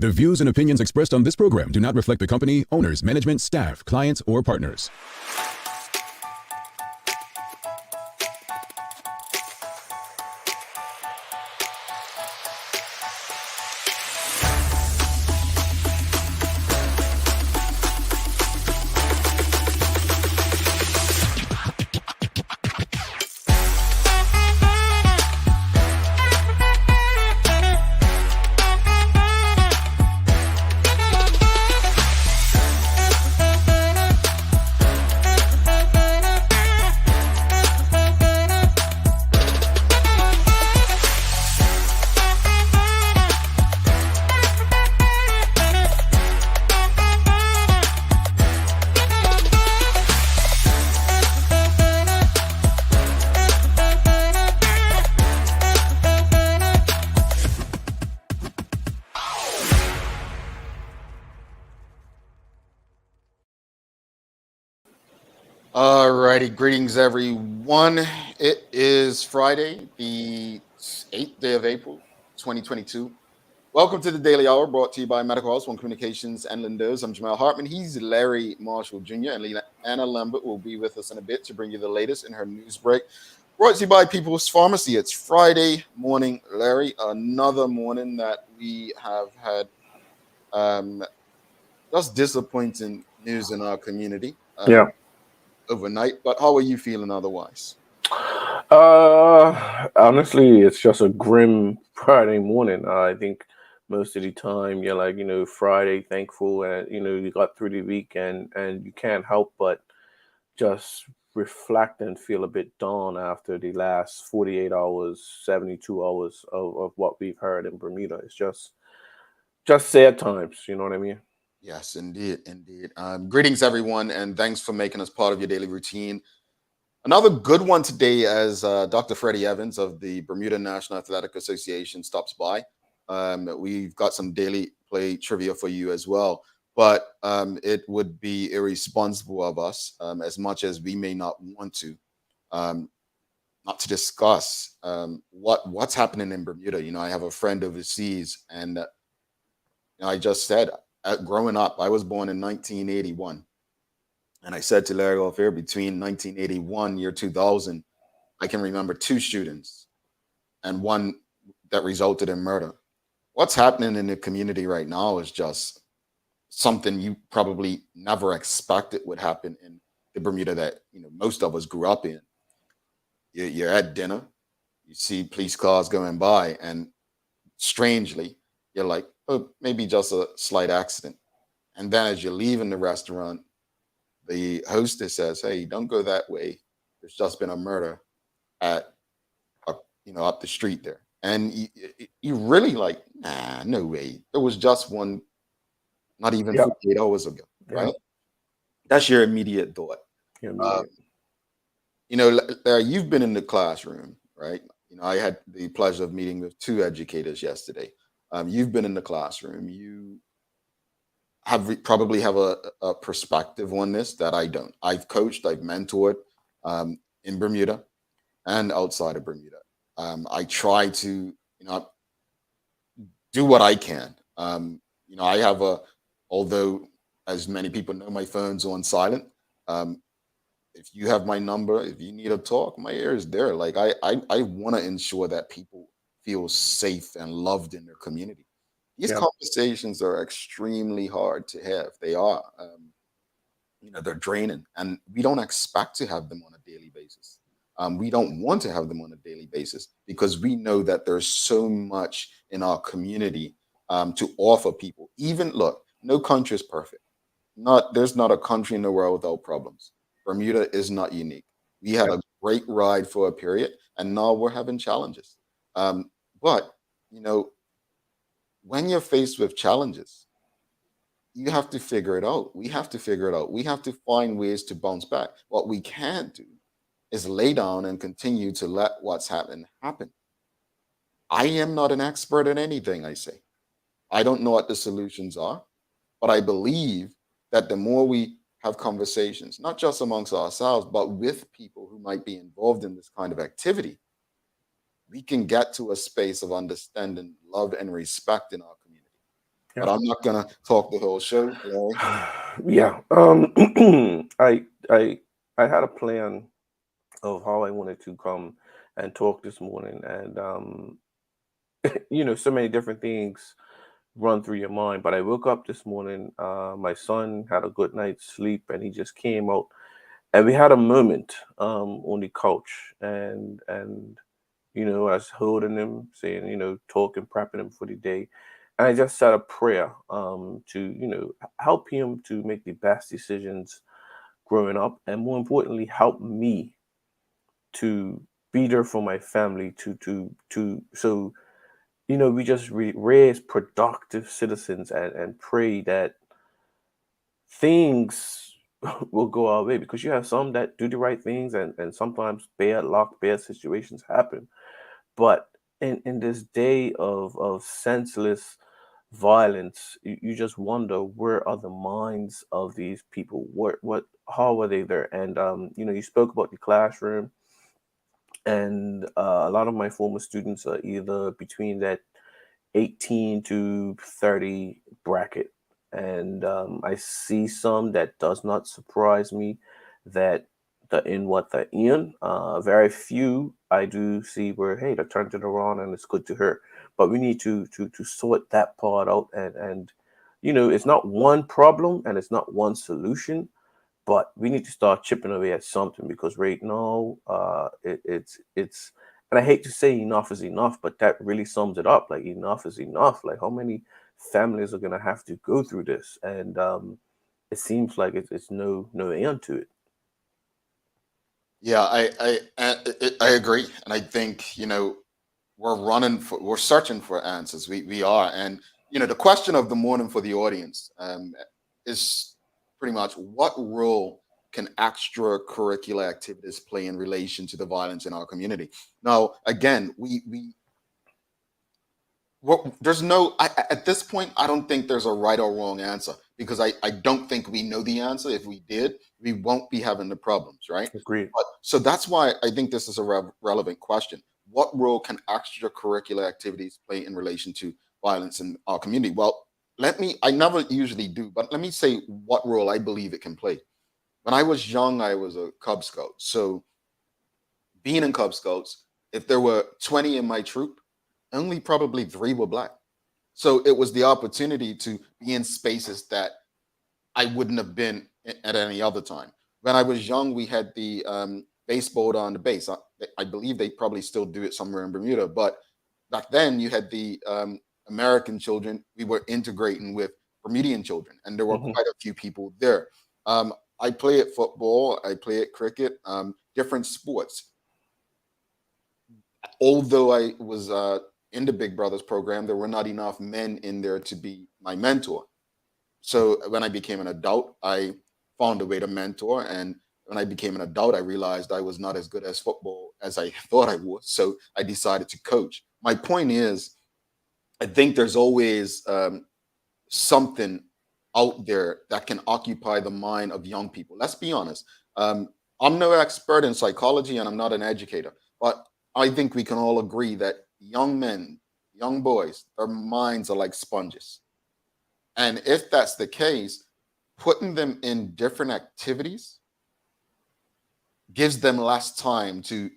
The views and opinions expressed on this program do not reflect the company, owners, management, staff, clients, or partners. Alrighty, greetings everyone. It is Friday, the 8th day of April, 2022. Welcome to the Daily Hour, brought to you by Medical House, One Communications and Lindos. I'm Jamal Hartman. He's Larry Marshall Jr. and Anna Lambert will be with us in a bit to bring you the latest in her news break. Brought to you by People's Pharmacy. It's Friday morning, Larry. Another morning that we have had just disappointing news in our community. Overnight, but how are you feeling otherwise? Honestly, it's just a grim Friday morning. I think most of the time you're like, Friday, thankful, and you got through the weekend, and you can't help but just reflect and feel a bit down after the last 48 hours, 72 hours of what we've heard in Bermuda. It's just sad times, you know what I mean? Yes, indeed. Greetings, everyone, and thanks for making us part of your daily routine. Another good one today as Dr. Freddie Evans of the Bermuda National Athletic Association stops by. We've got some daily play trivia for you as well, but it would be irresponsible of us, as much as we may not want to, not to discuss what's happening in Bermuda. I have a friend overseas, and I just said, growing up, I was born in 1981. And I said to Larry off air, between 1981, year 2000, I can remember 2 shootings and one that resulted in murder. What's happening in the community right now is just something you probably never expected would happen in the Bermuda that most of us grew up in. You're at dinner, you see police cars going by, and strangely, you're like, oh, maybe just a slight accident. And then as you're leaving the restaurant, the hostess says, hey, don't go that way. There's just been a murder at, up the street there. And you really like, nah, no way. It was just one, not even 48 hours ago, right? That's your immediate thought. Larry, you've been in the classroom, right? I had the pleasure of meeting with 2 educators yesterday. You've been in the classroom. You probably have a perspective on this that I don't. I've coached, I've mentored in Bermuda and outside of Bermuda. I try to, do what I can. I have although as many people know, my phone's on silent. If you have my number, if you need a talk, my ear is there. Like I want to ensure that people feel safe and loved in their community. These conversations are extremely hard to have. They are, they're draining, and we don't expect to have them on a daily basis. We don't want to have them on a daily basis because we know that there's so much in our community to offer people. Even look, no country is perfect. There's not a country in the world without problems. Bermuda is not unique. We had a great ride for a period, and now we're having challenges. But when you're faced with challenges, you have to figure it out. We have to figure it out. We have to find ways to bounce back. What we can't do is lay down and continue to let what's happened happen. I am not an expert in anything I say. I don't know what the solutions are, but I believe that the more we have conversations, not just amongst ourselves, but with people who might be involved in this kind of activity, we can get to a space of understanding, love, and respect in our community. but I'm not gonna talk the whole show, Larry. Yeah. I I I had a plan of how I wanted to come and talk this morning, and so many different things run through your mind. But I woke up this morning. My son had a good night's sleep, and he just came out, and we had a moment on the couch, and I was holding him, saying, talking, prepping him for the day. And I just said a prayer to, help him to make the best decisions growing up, and more importantly, help me to be there for my family, so we just raise productive citizens, and pray that things will go our way, because you have some that do the right things, and sometimes bad luck, bad situations happen. But in this day of senseless violence, you just wonder, where are the minds of these people? What how are they there? And you spoke about the classroom, and a lot of my former students are either between that 18 to 30 bracket. And I see some that does not surprise me, that they're in what they're in. Very few I do see where, hey, they turned it around and it's good to her. But we need to sort that part out, and it's not one problem and it's not one solution, but we need to start chipping away at something, because right now, it's and I hate to say enough is enough, but that really sums it up. Like, enough is enough. Like, how many families are gonna have to go through this? And it seems like it's no end to it. Yeah, I agree, and I think we're searching for answers. We are, and the question of the morning for the audience is pretty much, what role can extracurricular activities play in relation to the violence in our community? Now, again, there's no at this point, I don't think there's a right or wrong answer, because I don't think we know the answer. If we did, we won't be having the problems, right? Agreed. But so that's why I think this is a relevant question. What role can extracurricular activities play in relation to violence in our community? Well, I never usually do, but let me say what role I believe it can play. When I was young, I was a Cub Scout. So being in Cub Scouts, if there were 20 in my troop, only probably 3 were black. So it was the opportunity to be in spaces that I wouldn't have been at any other time. When I was young, we had the baseball on the base. I believe they probably still do it somewhere in Bermuda, but back then you had the American children. We were integrating with Bermudian children, and there were Hmm. quite a few people there. I play at football, I play at cricket, different sports. Although I was in the Big Brothers program, there were not enough men in there to be my mentor. So when I became an adult, I found a way to mentor. And when I became an adult, I realized I was not as good as football as I thought I was. So I decided to coach. My point is, I think there's always something out there that can occupy the mind of young people. Let's be honest. I'm no expert in psychology and I'm not an educator, but I think we can all agree that young men, young boys, their minds are like sponges. And if that's the case, putting them in different activities gives them less time to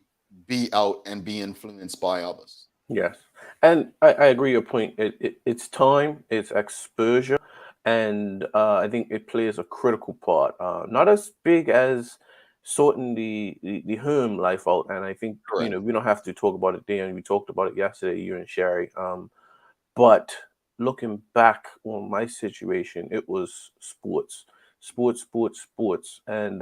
be out and be influenced by others. Yes, and I agree your point. It's time, it's exposure, and I think it plays a critical part. Not as big as sorting the home life out, and I think Correct. we don't have to talk about it there. And we talked about it yesterday, you and Sherry. But looking back on my situation, it was sports, sports, and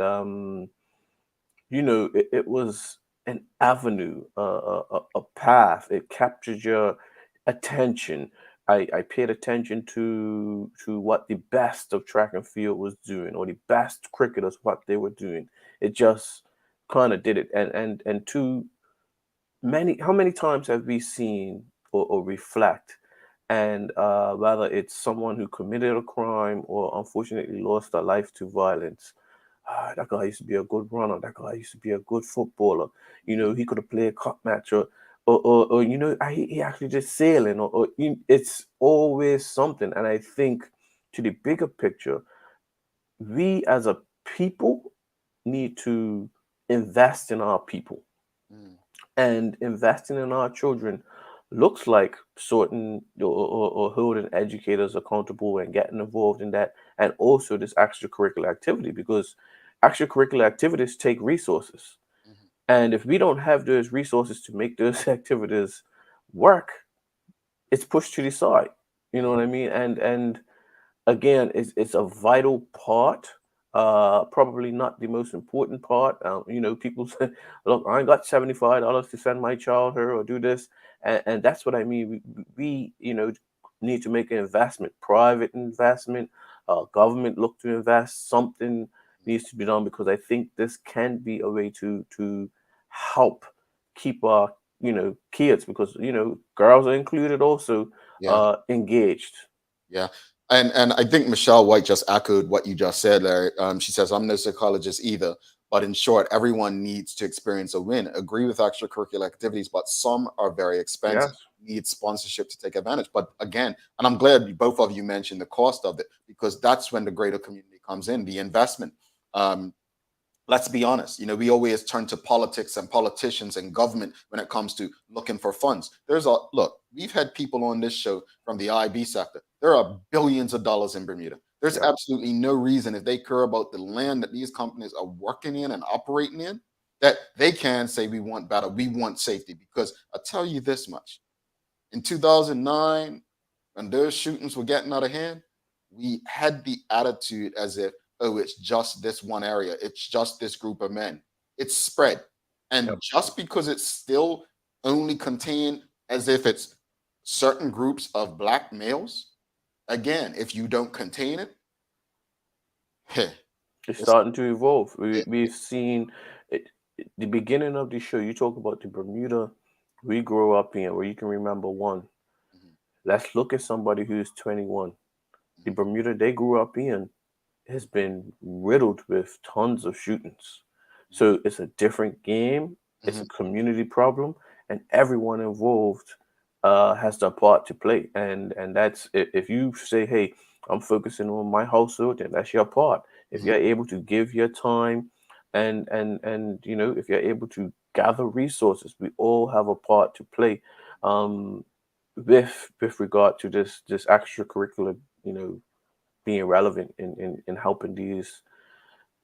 it was an avenue, a path. It captured your attention. I paid attention to what the best of track and field was doing, or the best cricketers, what they were doing. It just kind of did it. And too many, how many times have we seen, or reflect, and whether it's someone who committed a crime or unfortunately lost their life to violence. That guy used to be a good runner. That guy used to be a good footballer. He could have played a cup match, or he actually just sailing, it's always something. And I think to the bigger picture, we as a people need to invest in our people, Mm, and investing in our children looks like sorting or holding educators accountable and getting involved in that, and also this extracurricular activity, because extracurricular activities take resources, mhm. and if we don't have those resources to make those activities work, it's pushed to the side. You know Mm, what I mean? And again, it's a vital part. Probably not the most important part. People say, "Look, I ain't got $75 to send my child here or do this," and that's what I mean. We need to make an investment, private investment, government look to invest. Something needs to be done, because I think this can be a way to help keep our kids, because girls are included also, yeah. engaged. Yeah. And I think Michelle White just echoed what you just said, Larry. She says, I'm no psychologist either. But in short, everyone needs to experience a win. Agree with extracurricular activities, but some are very expensive. Yes. Need sponsorship to take advantage. But again, and I'm glad both of you mentioned the cost of it, because that's when the greater community comes in, the investment. Um, let's be honest, we always turn to politics and politicians and government when it comes to looking for funds. Look, we've had people on this show from the IB sector. There are billions of dollars in Bermuda. There's Yeah. absolutely no reason, if they care about the land that these companies are working in and operating in, that they can say we want better, we want safety. Because I tell you this much, in 2009, when those shootings were getting out of hand, we had the attitude as if, oh, it's just this one area, it's just this group of men. It's spread. And Yep. just because it's still only contained as if it's certain groups of black males, again, if you don't contain it, heh, It's it's, starting to evolve. it, We've seen the beginning of the show. You talk about the Bermuda we grew up in, where you can remember one. mhm, Let's look at somebody who's 21. The mhm, Bermuda they grew up in has been riddled with tons of shootings. mhm, So it's a different game. It's a mhm, community problem, and everyone involved has their part to play. And that's if you say, "Hey, I'm focusing on my household," then that's your part. If mhm. you're able to give your time, and if you're able to gather resources, we all have a part to play. Um, with regard to this extracurricular, you know, being relevant in helping these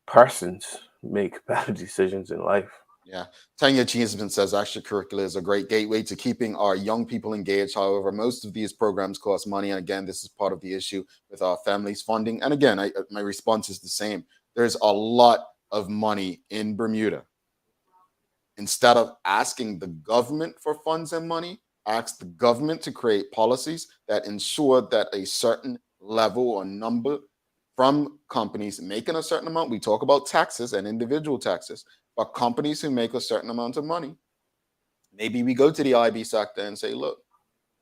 persons make better decisions in life. Yeah. Tanya Cheeseman says extracurricular is a great gateway to keeping our young people engaged. However, most of these programs cost money. And again, this is part of the issue with our families funding. And again, my response is the same. There's a lot of money in Bermuda. Instead of asking the government for funds and money, ask the government to create policies that ensure that a certain level or number from companies making a certain amount. We talk about taxes and individual taxes, but companies who make a certain amount of money, maybe we go to the IB sector and say, look,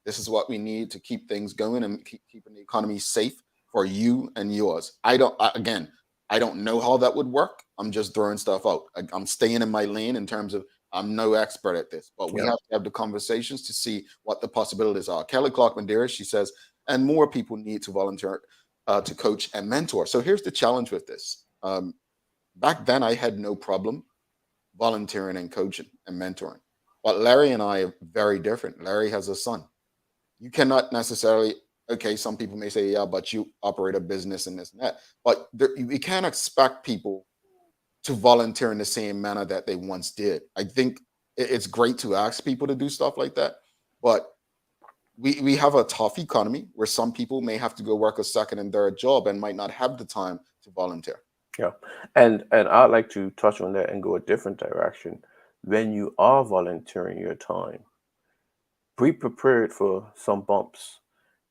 this is what we need to keep things going and keeping the economy safe for you and yours. Again, I don't know how that would work. I'm just throwing stuff out. I'm staying in my lane in terms of I'm no expert at this, but we Yeah. have to have the conversations to see what the possibilities are. Kelly Clark Mandera, she says, and more people need to volunteer to coach and mentor. So here's the challenge with this. Back then, I had no problem volunteering and coaching and mentoring. But Larry and I are very different. Larry has a son. You cannot necessarily, okay, some people may say, yeah, but you operate a business and this and that. But we can't expect people to volunteer in the same manner that they once did. I think it's great to ask people to do stuff like that. But we have a tough economy where some people may have to go work a second and third job and might not have the time to volunteer. Yeah. And I'd like to touch on that and go a different direction. When you are volunteering your time, be prepared for some bumps.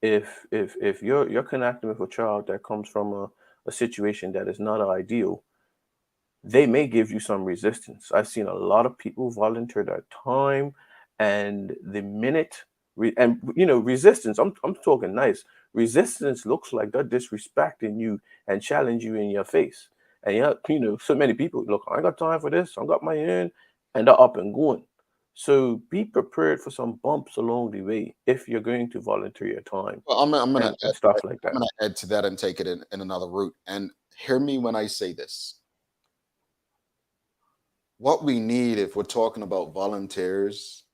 If you're connecting with a child that comes from a situation that is not ideal, they may give you some resistance. I've seen a lot of people volunteer their time, and the minute resistance. I'm talking nice. Resistance looks like they're disrespecting you and challenge you in your face. And yeah, so many people look. I ain't got time for this. I got my end, and they're up and going. So be prepared for some bumps along the way if you're going to volunteer your time Well, I'm gonna and stuff like that. add to that and take it in another route. And hear me when I say this. What we need, if we're talking about volunteers,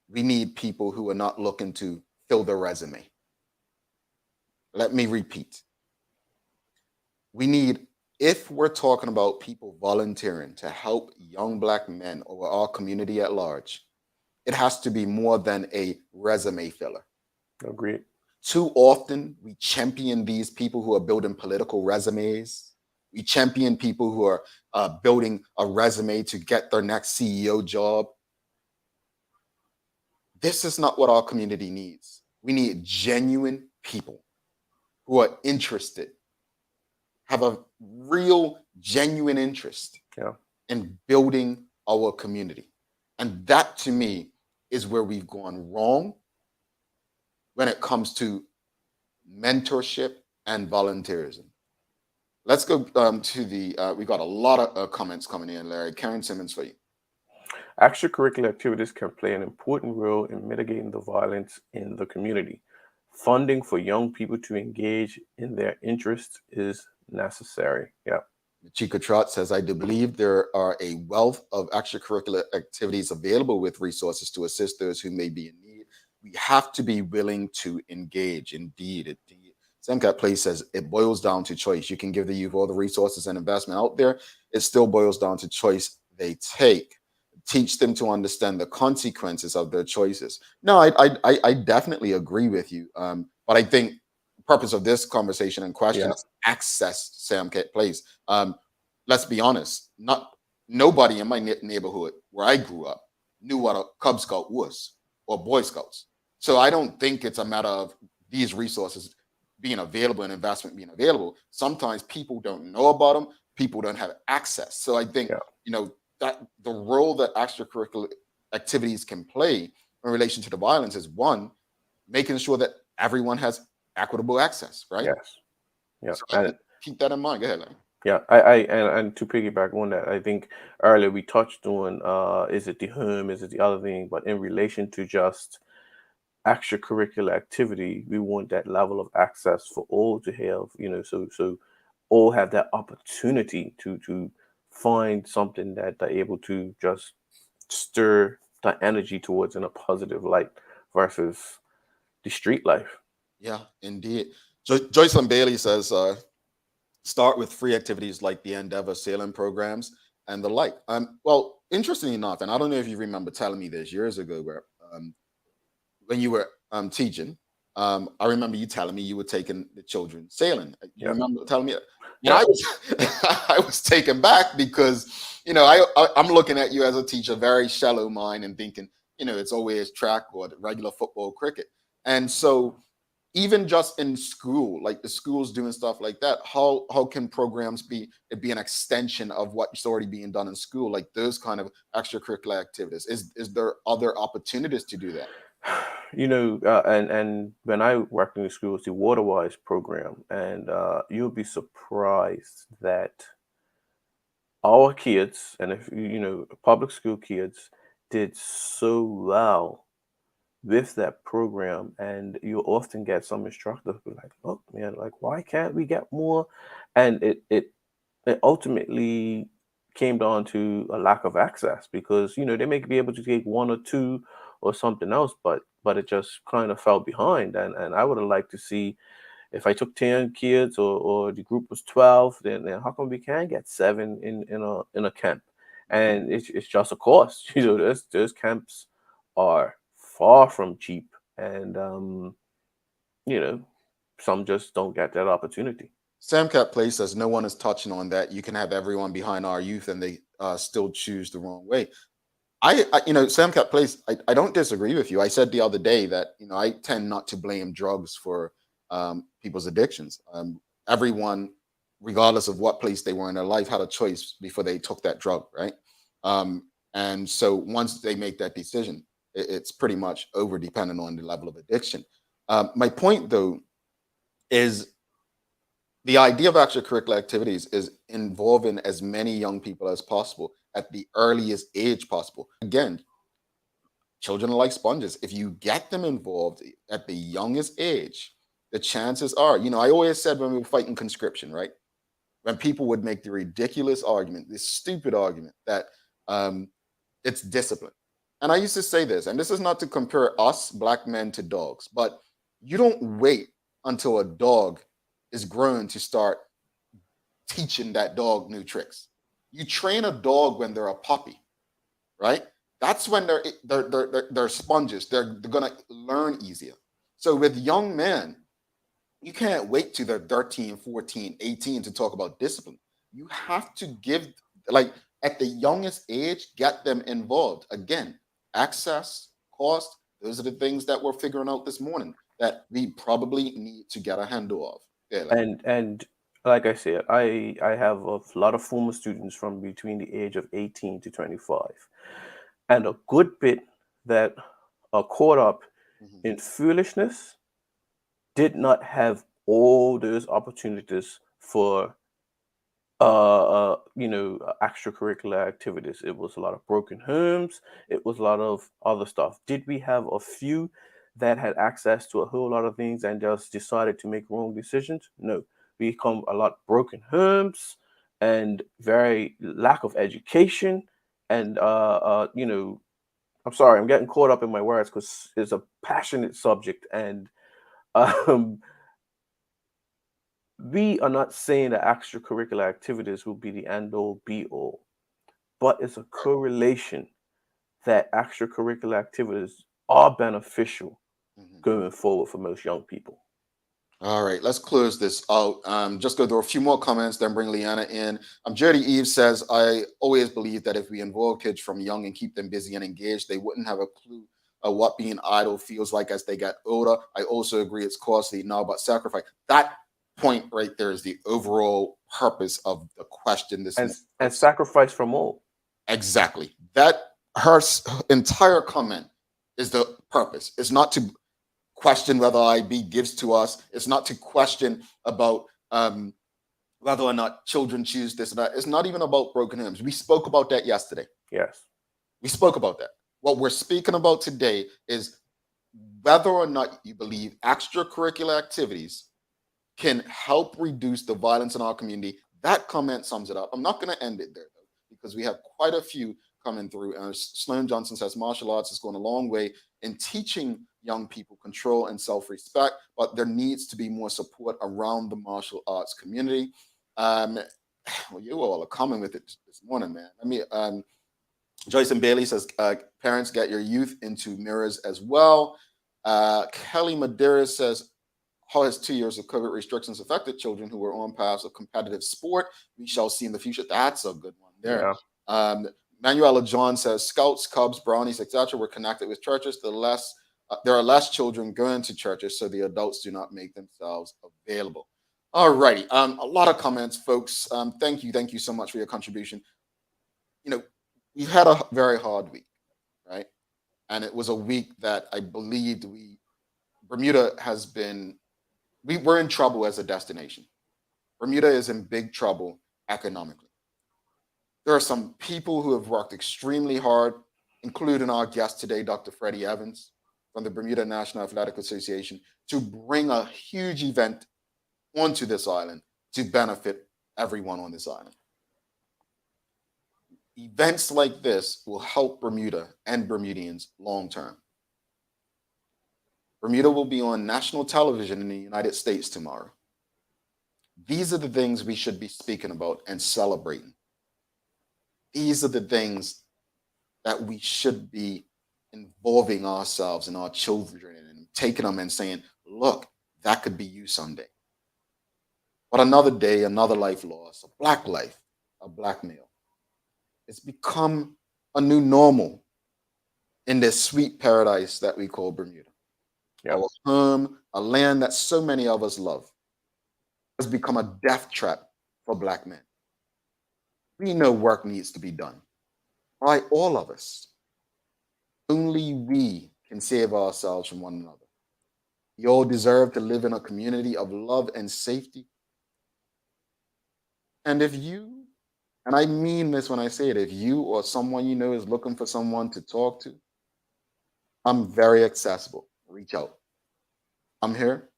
we need people who are not looking to fill their resume. Let me repeat. We need, if we're talking about people volunteering to help young Black men or our community at large, it has to be more than a resume filler. Agreed. Too often, we champion these people who are building political resumes. We champion people who are building a resume to get their next CEO job. This is not what our community needs. We need genuine people who are interested, have a real, genuine interest Yeah. in building our community. And that, to me, is where we've gone wrong when it comes to mentorship and volunteerism. Let's go to the, we got a lot of comments coming in, Larry. Karen Simmons for you. Extracurricular activities can play an important role in mitigating the violence in the community. Funding for young people to engage in their interests is necessary. Yeah. Chica Trot says, I do believe there are a wealth of extracurricular activities available with resources to assist those who may be in need. We have to be willing to engage. Indeed. Semcat Place says it boils down to choice. You can give the youth all the resources and investment out there. It still boils down to choice they take. Teach them to understand the consequences of their choices. No, I definitely agree with you. But I think the purpose of this conversation and question is access, Sam Place. Let's be honest, nobody in my neighborhood where I grew up knew what a Cub Scout was or Boy Scouts. So I don't think it's a matter of these resources being available and investment being available. Sometimes people don't know about them. People don't have access. So I think, that the role that extracurricular activities can play in relation to the violence is, one, making sure that everyone has equitable access, right? Yes. Yeah. So keep that in mind. Go ahead, Larry. Yeah, and to piggyback on that, I think earlier we touched on is it the home, is it the other thing, but in relation to just extracurricular activity, we want that level of access for all to have, so all have that opportunity to find something that they're able to just stir the energy towards in a positive light versus the street life. Yeah, indeed. Joycelyn Bailey says, start with free activities like the Endeavor sailing programs and the like. Well, interestingly enough, and I don't know if you remember telling me this years ago, where when you were teaching, I remember you telling me you were taking the children sailing. You remember telling me that? And I was I was taken back because I'm looking at you as a teacher, very shallow mind, and thinking it's always track or regular football, cricket, and so even just in school, like the schools doing stuff like that, how can programs be an extension of what's already being done in school, like those kind of extracurricular activities? Is there other opportunities to do that? And when I worked in the schools, the Waterwise program, and you'll be surprised that our kids, and if public school kids, did so well with that program, and you often get some instructors who are like, look, man, like, why can't we get more? And it ultimately came down to a lack of access, because they may be able to take one or two or something else, but it just kind of fell behind. And I would have liked to see, if I took 10 kids, or the group was 12, then how come we can't get 7 in a camp? And it's just a cost. Those camps are far from cheap, and some just don't get that opportunity. Samcat Place says no one is touching on that. You can have everyone behind our youth, and they still choose the wrong way. Samcat Place, I don't disagree with you. I said the other day that I tend not to blame drugs for people's addictions. Everyone, regardless of what place they were in their life, had a choice before they took that drug, right? And so once they make that decision, it's pretty much over, depending on the level of addiction. My point, though, is the idea of extracurricular activities is involving as many young people as possible at the earliest age possible. Again, Children are like sponges. If you get them involved at the youngest age, the chances are, I always said when we were fighting conscription, right? When people would make the ridiculous argument, this stupid argument that um, it's discipline. And I used to say this, and this is not to compare us black men to dogs, but you don't wait until a dog is grown to start teaching that dog new tricks. You train a dog when they're a puppy, right? That's when they're sponges. They're gonna learn easier. So with young men, you can't wait till they're 13, 14, 18 to talk about discipline. You have to give, like, at the youngest age, get them involved. Again, access, cost, those are the things that we're figuring out this morning that we probably need to get a handle of. Yeah, like, And like I said, I have a lot of former students from between the age of 18 to 25, and a good bit that are caught up mhm. in foolishness did not have all those opportunities for extracurricular activities. It was a lot of broken homes. It was a lot of other stuff. Did we have a few that had access to a whole lot of things and just decided to make wrong decisions? No, we come a lot broken homes and very lack of education. And I'm sorry, I'm getting caught up in my words because it's a passionate subject, and um we are not saying that extracurricular activities will be the end all be all, but it's a correlation that extracurricular activities are beneficial Mhm. going forward for most young people. All right, let's close this out. Just go through a few more comments, then bring Leanna in. Jody Eve says, I always believe that if we involve kids from young and keep them busy and engaged, they wouldn't have a clue of what being idle feels like as they get older. I also agree it's costly now, but sacrifice. That point right there is the overall purpose of the question this And morning. and sacrifice from all. Exactly. That her entire comment is the purpose. It's not to question whether IB gives to us. It's not to question about whether or not children choose this or that. It's not even about broken homes. We spoke about that yesterday. Yes. We spoke about that. What we're speaking about today is whether or not you believe extracurricular activities can help reduce the violence in our community. That comment sums it up. I'm not going to end it there, though, because we have quite a few coming through. And Sloan Johnson says martial arts is going a long way in teaching young people control and self-respect, but there needs to be more support around the martial arts community. Um, well, you all are coming with it this morning, man. Joyce and Bailey says, parents, get your youth into mirrors as well. Kelly Madeira says, how has 2 years of COVID restrictions affected children who were on paths of competitive sport? We shall see in the future. That's a good one there. Yeah. Manuela John says, Scouts, Cubs, Brownies, etc. were connected with churches. There are less children going to churches, so the adults do not make themselves available. All righty. A lot of comments, folks. Thank you so much for your contribution. We've had a very hard week, right? And it was a week that I believed Bermuda has been, we're in trouble as a destination. Bermuda is in big trouble economically. There are some people who have worked extremely hard, including our guest today, Dr. Freddie Evans from the Bermuda National Athletic Association, to bring a huge event onto this island to benefit everyone on this island. Events like this will help Bermuda and Bermudians long term. Bermuda will be on national television in the United States tomorrow. These are the things we should be speaking about and celebrating. These are the things that we should be involving ourselves and our children in and taking them and saying, look, that could be you someday. But another day, another life lost, a black life, a black male. It's become a new normal in this sweet paradise that we call Bermuda. Yeah. Our home, a land that so many of us love, has become a death trap for black men. We know work needs to be done by all of us. Only we can save ourselves from one another. You all deserve to live in a community of love and safety. And if you, and I mean this when I say it, if you or someone you know is looking for someone to talk to, I'm very accessible. Reach out. I'm here.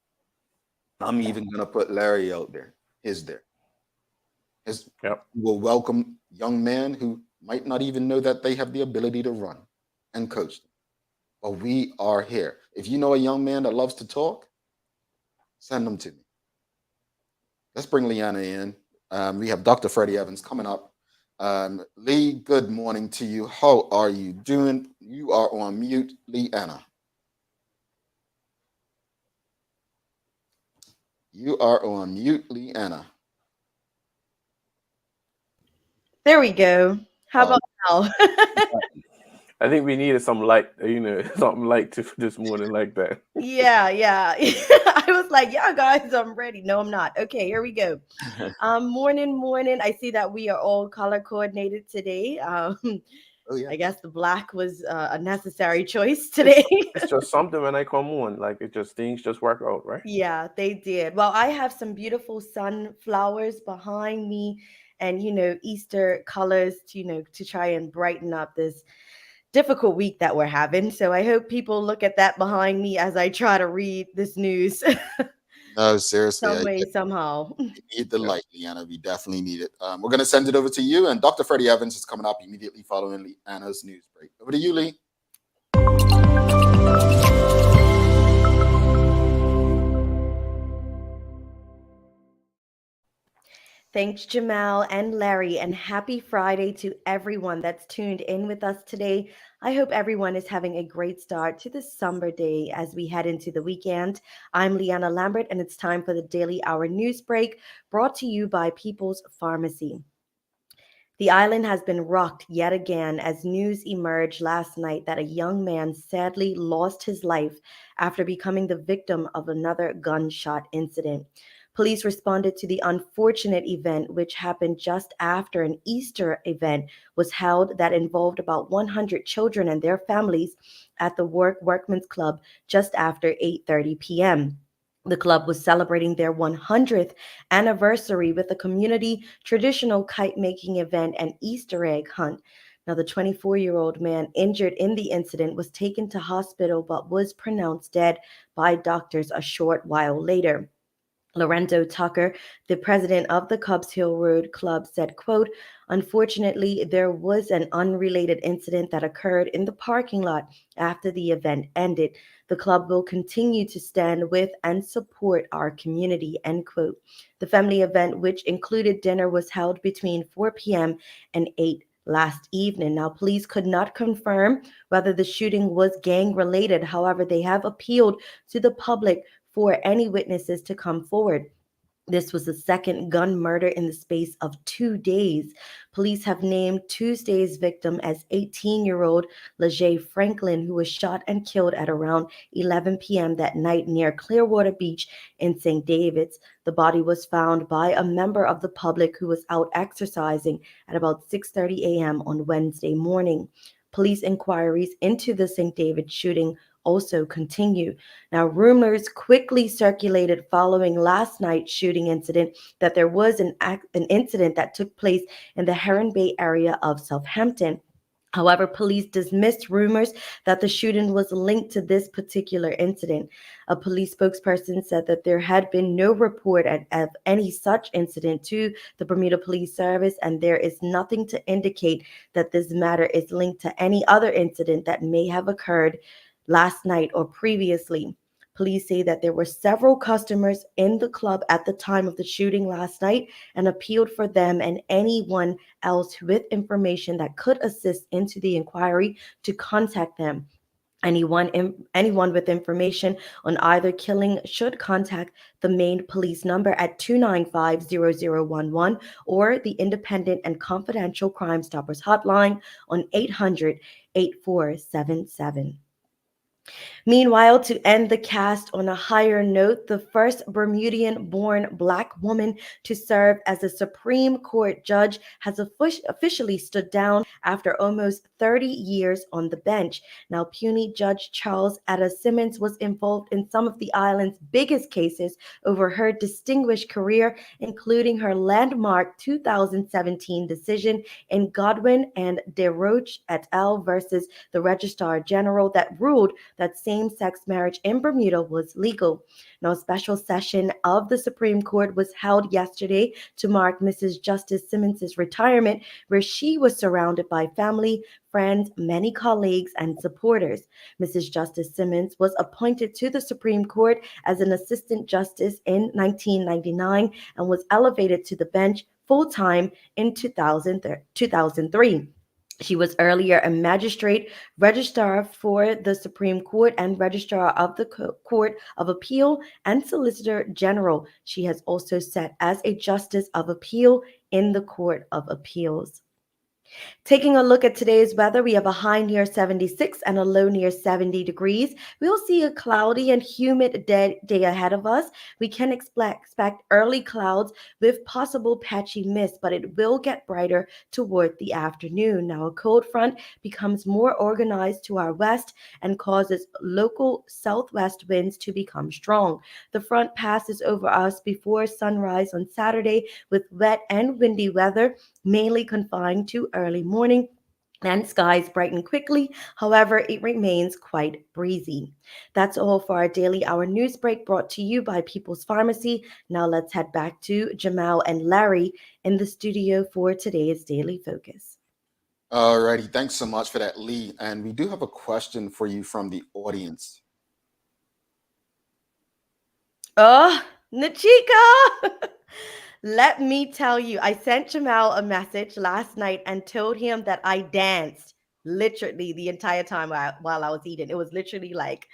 I'm even going to put Larry out there. His there. His Yep. will welcome young men who might not even know that they have the ability to run and coach them. But we are here. If you know a young man that loves to talk, send them to me. Let's bring Leanna in. We have Dr. Freddie Evans coming up. Lee, good morning to you. How are you doing? You are on mute, Leanna. You are on mute, Leanna. There we go. How about now? I think we needed some light, something light to this morning like that. Yeah. I was like, yeah, guys, I'm ready. No, I'm not. Okay, here we go. Morning. I see that we are all color coordinated today. Oh, yeah. I guess the black was a necessary choice today. It's just something when I come on, like things just work out, right? Yeah, they did. Well, I have some beautiful sunflowers behind me and, Easter colors to try and brighten up this difficult week that we're having. So I hope people look at that behind me as I try to read this news No, seriously. some way, somehow. We need the light, Leanna. We definitely need it. We're going to send it over to you. And Dr. Freddie Evans is coming up immediately following Leanna's news break. Over to you, Lee. Thanks, Jamal and Larry, and happy Friday to everyone that's tuned in with us today. I hope everyone is having a great start to this summer day as we head into the weekend. I'm Leanna Lambert, and it's time for the Daily Hour News Break, brought to you by People's Pharmacy. The island has been rocked yet again as news emerged last night that a young man sadly lost his life after becoming the victim of another gunshot incident. Police responded to the unfortunate event, which happened just after an Easter event was held that involved about 100 children and their families at the Workmen's Club just after 8:30 p.m. The club was celebrating their 100th anniversary with a community traditional kite making event and Easter egg hunt. Now, the 24-year-old man injured in the incident was taken to hospital but was pronounced dead by doctors a short while later. Lorenzo Tucker, the president of the Cubs Hill Road Club, said, quote, "Unfortunately, there was an unrelated incident that occurred in the parking lot after the event ended. The club will continue to stand with and support our community," end quote. The family event, which included dinner, was held between 4 p.m. and 8 last evening. Now, police could not confirm whether the shooting was gang-related. However, they have appealed to the public for any witnesses to come forward. This was the second gun murder in the space of 2 days. Police have named Tuesday's victim as 18-year-old Lejay Franklin, who was shot and killed at around 11 p.m. that night near Clearwater Beach in St. David's. The body was found by a member of the public who was out exercising at about 6:30 a.m. on Wednesday morning. Police inquiries into the St. David shooting also continue. Now, rumors quickly circulated following last night's shooting incident that there was an incident that took place in the Heron Bay area of Southampton. However, police dismissed rumors that the shooting was linked to this particular incident. A police spokesperson said that there had been no report of any such incident to the Bermuda Police Service, and there is nothing to indicate that this matter is linked to any other incident that may have occurred last night or previously. Police say that there were several customers in the club at the time of the shooting last night and appealed for them and anyone else with information that could assist into the inquiry to contact them. Anyone with information on either killing should contact the main police number at 295-0011 or the Independent and Confidential Crime Stoppers hotline on 800-8477. Meanwhile, to end the cast on a higher note, the first Bermudian-born Black woman to serve as a Supreme Court judge has officially stood down after almost 30 years on the bench. Now, puny Judge Charles Ada Simmons was involved in some of the island's biggest cases over her distinguished career, including her landmark 2017 decision in Godwin and DeRoche et al. Versus the Registrar General that ruled that same-sex marriage in Bermuda was legal. Now, a special session of the Supreme Court was held yesterday to mark Mrs. Justice Simmons's retirement, where she was surrounded by family, friends, many colleagues, and supporters. Mrs. Justice Simmons was appointed to the Supreme Court as an assistant justice in 1999 and was elevated to the bench full-time in 2003. She was earlier a magistrate, registrar for the Supreme Court, and registrar of the Court of Appeal and Solicitor General. She has also sat as a justice of appeal in the Court of Appeals. Taking a look at today's weather, we have a high near 76 and a low near 70 degrees. We'll see a cloudy and humid day ahead of us. We can expect early clouds with possible patchy mist, but it will get brighter toward the afternoon. Now, a cold front becomes more organized to our west and causes local southwest winds to become strong. The front passes over us before sunrise on Saturday with wet and windy weather, mainly confined to early morning, and skies brighten quickly. However, it remains quite breezy. That's all for our Daily Hour news break, brought to you by People's Pharmacy. Now let's head back to Jamal and Larry in the studio for today's Daily Focus. Alrighty, thanks so much for that, Lee. And we do have a question for you from the audience. Oh, Nachika! Let me tell you, I sent Jamal a message last night and told him that I danced literally the entire time while I was eating. It was literally like,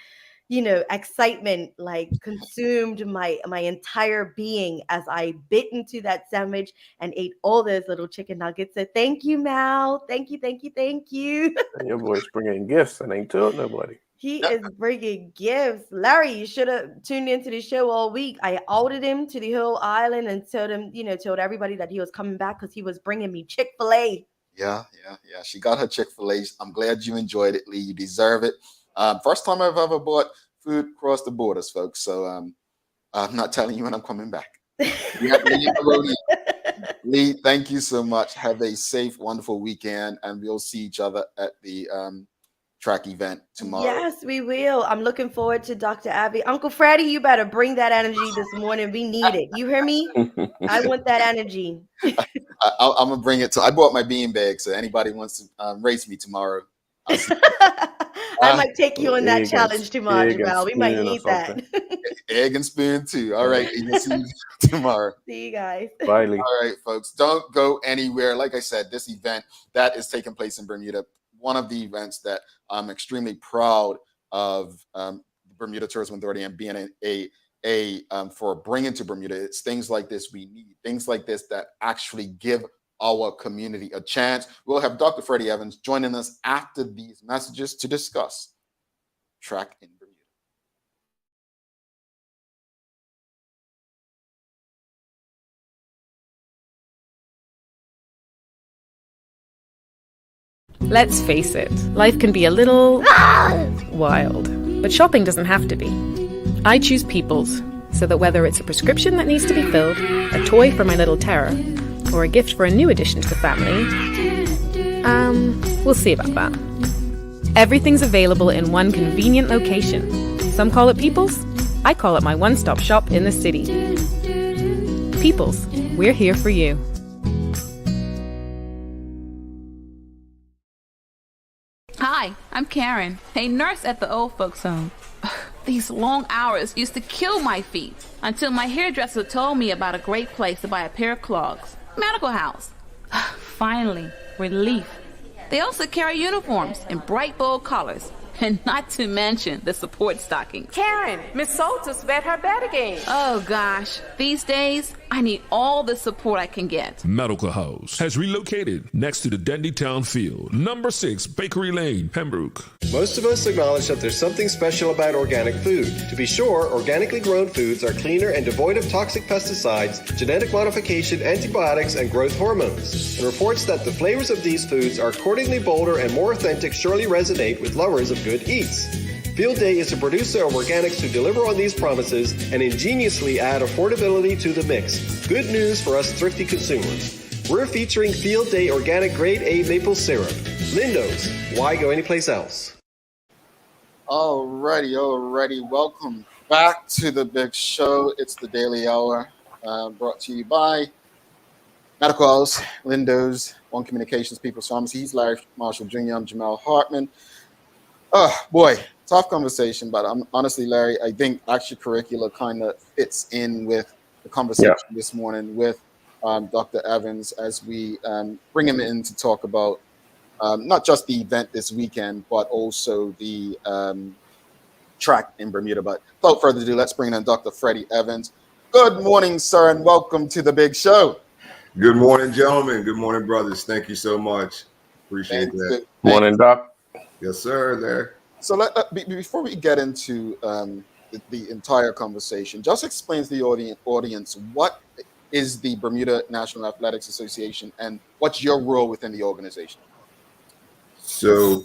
excitement like consumed my entire being as I bit into that sandwich and ate all those little chicken nuggets. So thank you, Mal. Thank you. And your boy's bringing gifts and ain't told nobody. He is bringing gifts. Larry, you should have tuned into the show all week. I outed him to the whole island and told everybody that he was coming back because he was bringing me Chick-fil-A. Yeah. She got her Chick-fil-A. I'm glad you enjoyed it, Lee. You deserve it. First time I've ever bought food across the borders, folks. So I'm not telling you when I'm coming back. Lee, thank you so much. Have a safe, wonderful weekend, and we'll see each other at the track event tomorrow. Yes, we will. I'm looking forward to Dr. Abby. Uncle Freddie, you better bring that energy this morning. We need it. You hear me? I want that energy. I'm gonna bring it. I bought my bean bag, so anybody wants to race me tomorrow, I might take you on that challenge tomorrow, Jamal. We might need that. Egg and spoon too. All right, we'll see you tomorrow. See you guys. Bye, Lee. All right, folks, don't go anywhere. Like I said, this event that is taking place in Bermuda, one of the events that I'm extremely proud of the Bermuda Tourism Authority and being for bringing to Bermuda. It's things like this we need, things like this that actually give our community a chance. We'll have Dr. Freddie Evans joining us after these messages to discuss track in Bermuda. Let's face it, life can be a little wild, but shopping doesn't have to be. I choose People's, so that whether it's a prescription that needs to be filled, a toy for my little terror, or a gift for a new addition to the family, we'll see about that. Everything's available in one convenient location. Some call it People's, I call it my one-stop shop in the city. People's, we're here for you. Hi, I'm Karen, a nurse at the old folks home. These long hours used to kill my feet until my hairdresser told me about a great place to buy a pair of clogs. Medical House. Finally, relief. They also carry uniforms in bright, bold colors. And not to mention the support stockings. Karen, Miss Soltis bet her bet again. Oh gosh, these days, I need all the support I can get. Medical House has relocated next to the Dendy Town Field, number 6 Bakery Lane, Pembroke. Most of us acknowledge that there's something special about organic food. To be sure, organically grown foods are cleaner and devoid of toxic pesticides, genetic modification, antibiotics, and growth hormones. And reports that the flavors of these foods are accordingly bolder and more authentic surely resonate with lovers of good eats. Field Day is a producer of organics to deliver on these promises and ingeniously add affordability to the mix. Good news for us thrifty consumers. We're featuring Field Day Organic Grade A Maple Syrup. Lindo's, why go anyplace else? Alrighty. Welcome back to the big show. It's the Daily Hour, brought to you by Medical House, Lindo's, One Communications, People's Pharmacy. He's Larry Marshall Jr. I'm Jamal Hartman. Oh, boy. Tough conversation, but honestly, Larry, I think Extracurricular kind of fits in with the conversation this morning with Dr. Evans as we bring him in to talk about not just the event this weekend, but also the track in Bermuda. But without further ado, let's bring in Dr. Freddie Evans. Good morning, sir, and welcome to the big show. Good morning, gentlemen. Good morning, brothers. Thank you so much. Appreciate that. Morning, Doc. Yes, sir. There. So before we get into the entire conversation, just explain to the audience what is the Bermuda National Athletics Association and what's your role within the organization? So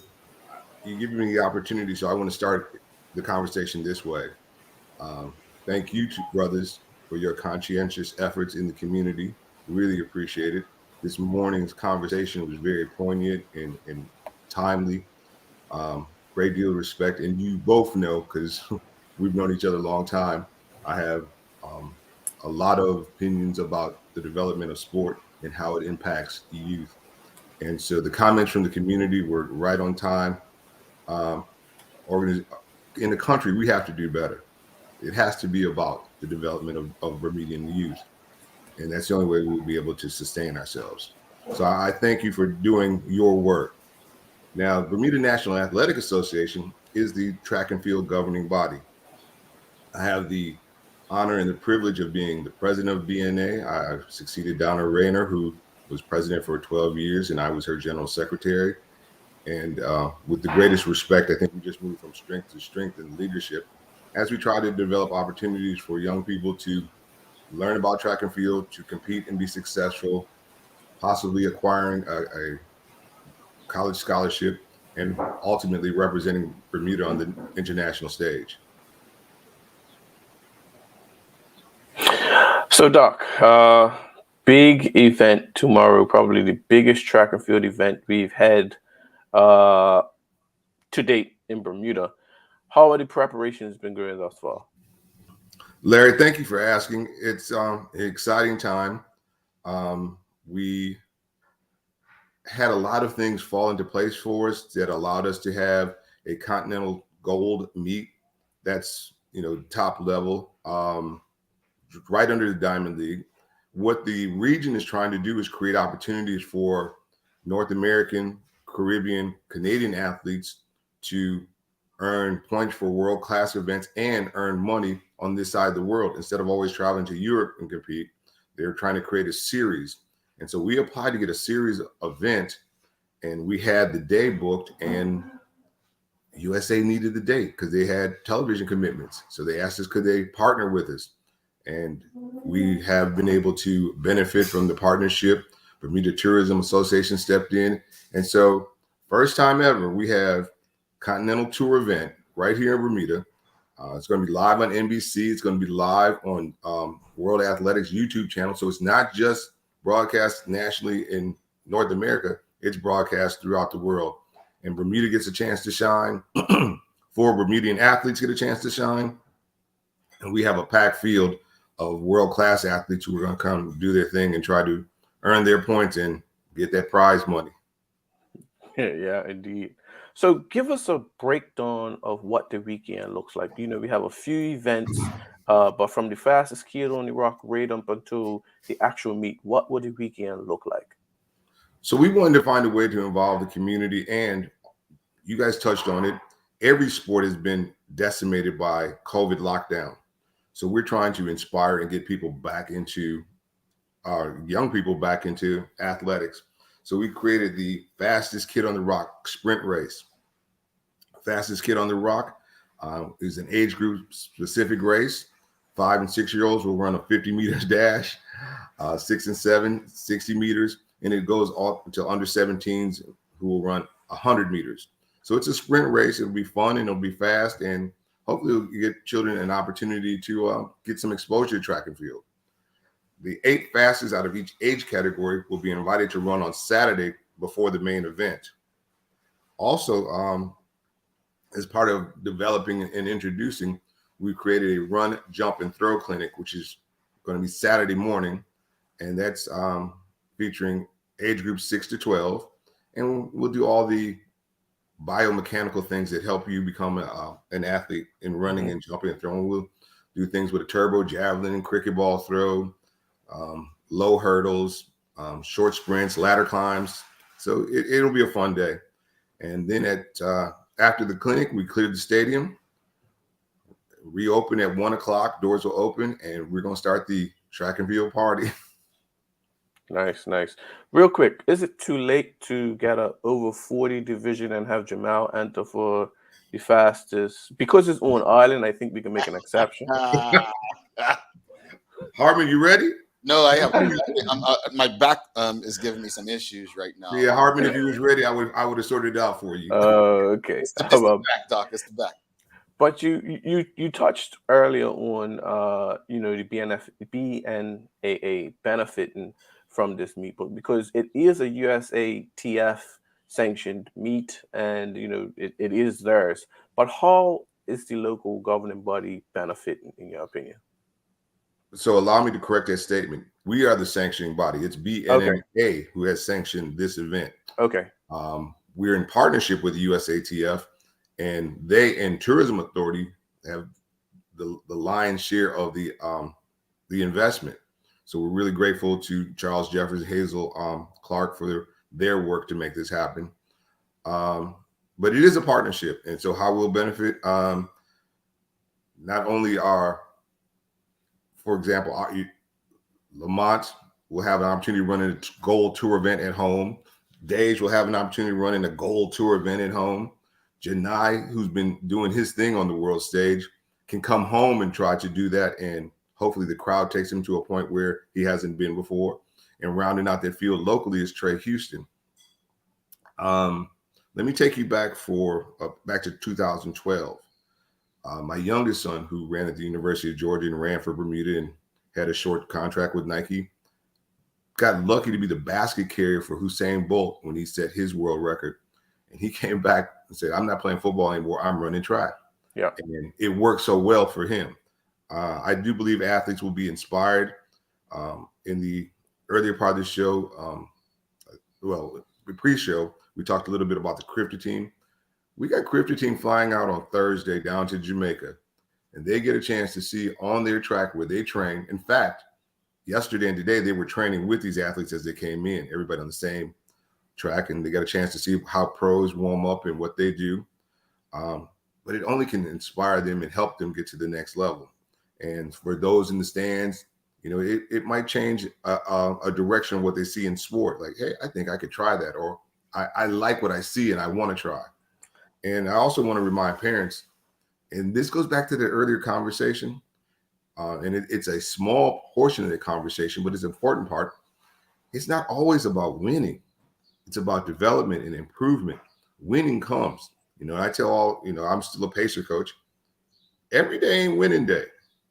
you give me the opportunity, so I want to start the conversation this way. Thank you, brothers, for your conscientious efforts in the community. Really appreciate it. This morning's conversation was very poignant and timely. Great deal of respect, and you both know, because we've known each other a long time, I have a lot of opinions about the development of sport and how it impacts the youth. And so the comments from the community were right on time. In the country, we have to do better. It has to be about the development of Bermudian youth, and that's the only way we'll be able to sustain ourselves. So I thank you for doing your work. Now, Bermuda National Athletic Association is the track and field governing body. I have the honor and the privilege of being the president of BNA. I succeeded Donna Rayner, who was president for 12 years, and I was her general secretary. And with the greatest respect, I think we just moved from strength to strength in leadership as we try to develop opportunities for young people to learn about track and field, to compete and be successful, possibly acquiring a college scholarship, and ultimately representing Bermuda on the international stage. So, Doc, big event tomorrow, probably the biggest track and field event we've had to date in Bermuda. How are the preparations been going thus far? Larry, thank you for asking. It's an exciting time. We had a lot of things fall into place for us that allowed us to have a continental gold meet that's, top level, right under the Diamond League. What the region is trying to do is create opportunities for North American, Caribbean, Canadian athletes to earn points for world-class events and earn money on this side of the world. Instead of always traveling to Europe and compete, they're trying to create a series. And so we applied to get a series event, and we had the day booked, and USA needed the date because they had television commitments. So they asked us, could they partner with us? And we have been able to benefit from the partnership. Bermuda Tourism Association stepped in. And so first time ever, we have Continental Tour event right here in Bermuda. It's going to be live on NBC. It's going to be live on World Athletics YouTube channel. So it's not just broadcast nationally in North America, it's broadcast throughout the world. And Bermuda gets a chance to shine. 4 Bermudian athletes get a chance to shine. And we have a packed field of world-class athletes who are going to come do their thing and try to earn their points and get that prize money. Yeah, indeed. So give us a breakdown of what the weekend looks like. We have a few events, but from the fastest kid on the rock right up until the actual meet, what would the weekend look like? So we wanted to find a way to involve the community, and you guys touched on it. Every sport has been decimated by COVID lockdown. So we're trying to inspire and get people back into our young people back into athletics. So we created the Fastest Kid on the Rock sprint race. Fastest Kid on the Rock is an age group specific race. 5 and 6 year olds will run a 50 meters dash, 6 and 7, 60 meters, and it goes all until under 17s who will run 100 meters. So it's a sprint race. It'll be fun and it'll be fast, and hopefully it'll get children an opportunity to get some exposure to track and field. The 8 fastest out of each age category will be invited to run on Saturday before the main event. Also, as part of developing and introducing, we created a run, jump, and throw clinic, which is going to be Saturday morning, and that's featuring age groups 6 to 12, and we'll do all the biomechanical things that help you become an athlete in running and jumping and throwing. We'll do things with a turbo, javelin, and cricket ball throw, low hurdles, short sprints, ladder climbs. So it'll be a fun day. And then after the clinic, we cleared the stadium, reopen at 1 o'clock, doors will open, and we're going to start the track and field party. Nice. Real quick, is it too late to get a over 40 division and have Jamal enter for the fastest? Because it's on island, I think we can make an exception. Harmon, you ready? No, I have. My back is giving me some issues right now. Yeah, Harmon, if you was ready, I would have sorted it out for you. Okay. It's the back, Doc. It's the back. But you touched earlier on the BNAA benefiting from this meet, but because it is a USATF sanctioned meet, and it is theirs. But how is the local governing body benefiting, in your opinion? So allow me to correct that statement. We are the sanctioning body. It's BNAA who has sanctioned this event. Okay. We're in partnership with the USATF, and they and Tourism Authority have the lion's share of the investment. So we're really grateful to Charles Jeffers, Hazel Clark for their work to make this happen. But it is a partnership, and so how we'll benefit not only for example, Lamont will have an opportunity to run a gold tour event at home. Dage will have an opportunity to run in a gold tour event at home. Janai, who's been doing his thing on the world stage, can come home and try to do that, and hopefully the crowd takes him to a point where he hasn't been before. And rounding out that field locally is Trey Houston. Let me take you back to 2012. My youngest son, who ran at the University of Georgia and ran for Bermuda and had a short contract with Nike, got lucky to be the basket carrier for Usain Bolt when he set his world record. And he came back and said, "I'm not playing football anymore. I'm running track." Yeah. And it worked so well for him. I do believe athletes will be inspired. In the earlier part of the show, the pre-show, we talked a little bit about the Crifter team. We got Crifter team flying out on Thursday down to Jamaica, and they get a chance to see on their track where they train. In fact, yesterday and today, they were training with these athletes as they came in, everybody on the same track, and they got a chance to see how pros warm up and what they do. But it only can inspire them and help them get to the next level. And for those in the stands, it might change a direction of what they see in sport. Like, hey, I think I could try that, or I like what I see and I want to try. And I also want to remind parents, and this goes back to the earlier conversation, and it's a small portion of the conversation, but it's an important part. It's not always about winning. It's about development and improvement. Winning comes. I tell I'm still a Pacer coach. Every day ain't winning day.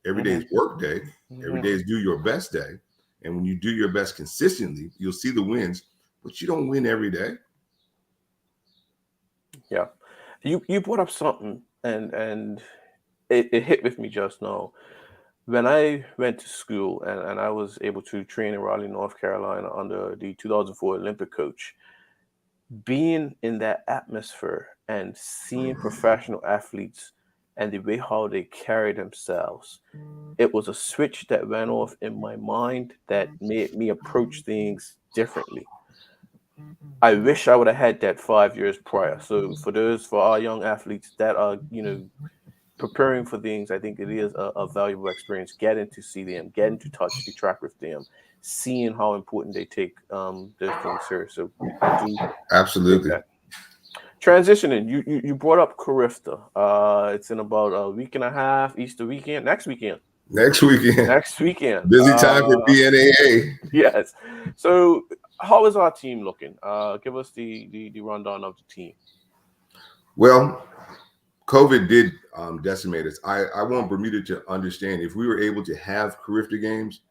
Every day is work day. Every day is do your best day. And when you do your best consistently, you'll see the wins, but you don't win every day. Yeah. You brought up something, and it hit with me just now. When I went to school and I was able to train in Raleigh, North Carolina under the 2004 Olympic coach, being in that atmosphere and seeing professional athletes and the way how they carry themselves, it was a switch that went off in my mind that made me approach things differently. I wish I would have had that 5 years prior. So for our young athletes that are, preparing for things, I think it is a valuable experience. Getting to see them, getting to touch the track with them, seeing how important they take those things serious. So I do Absolutely. that. Transitioning, you brought up Carifta. It's in about a week and a half, Easter weekend, next weekend. Next weekend. Busy time for BNAA. Yes. So how is our team looking? Give us the rundown of the team. Well, COVID did decimate us. I want Bermuda to understand, if we were able to have Carifta games,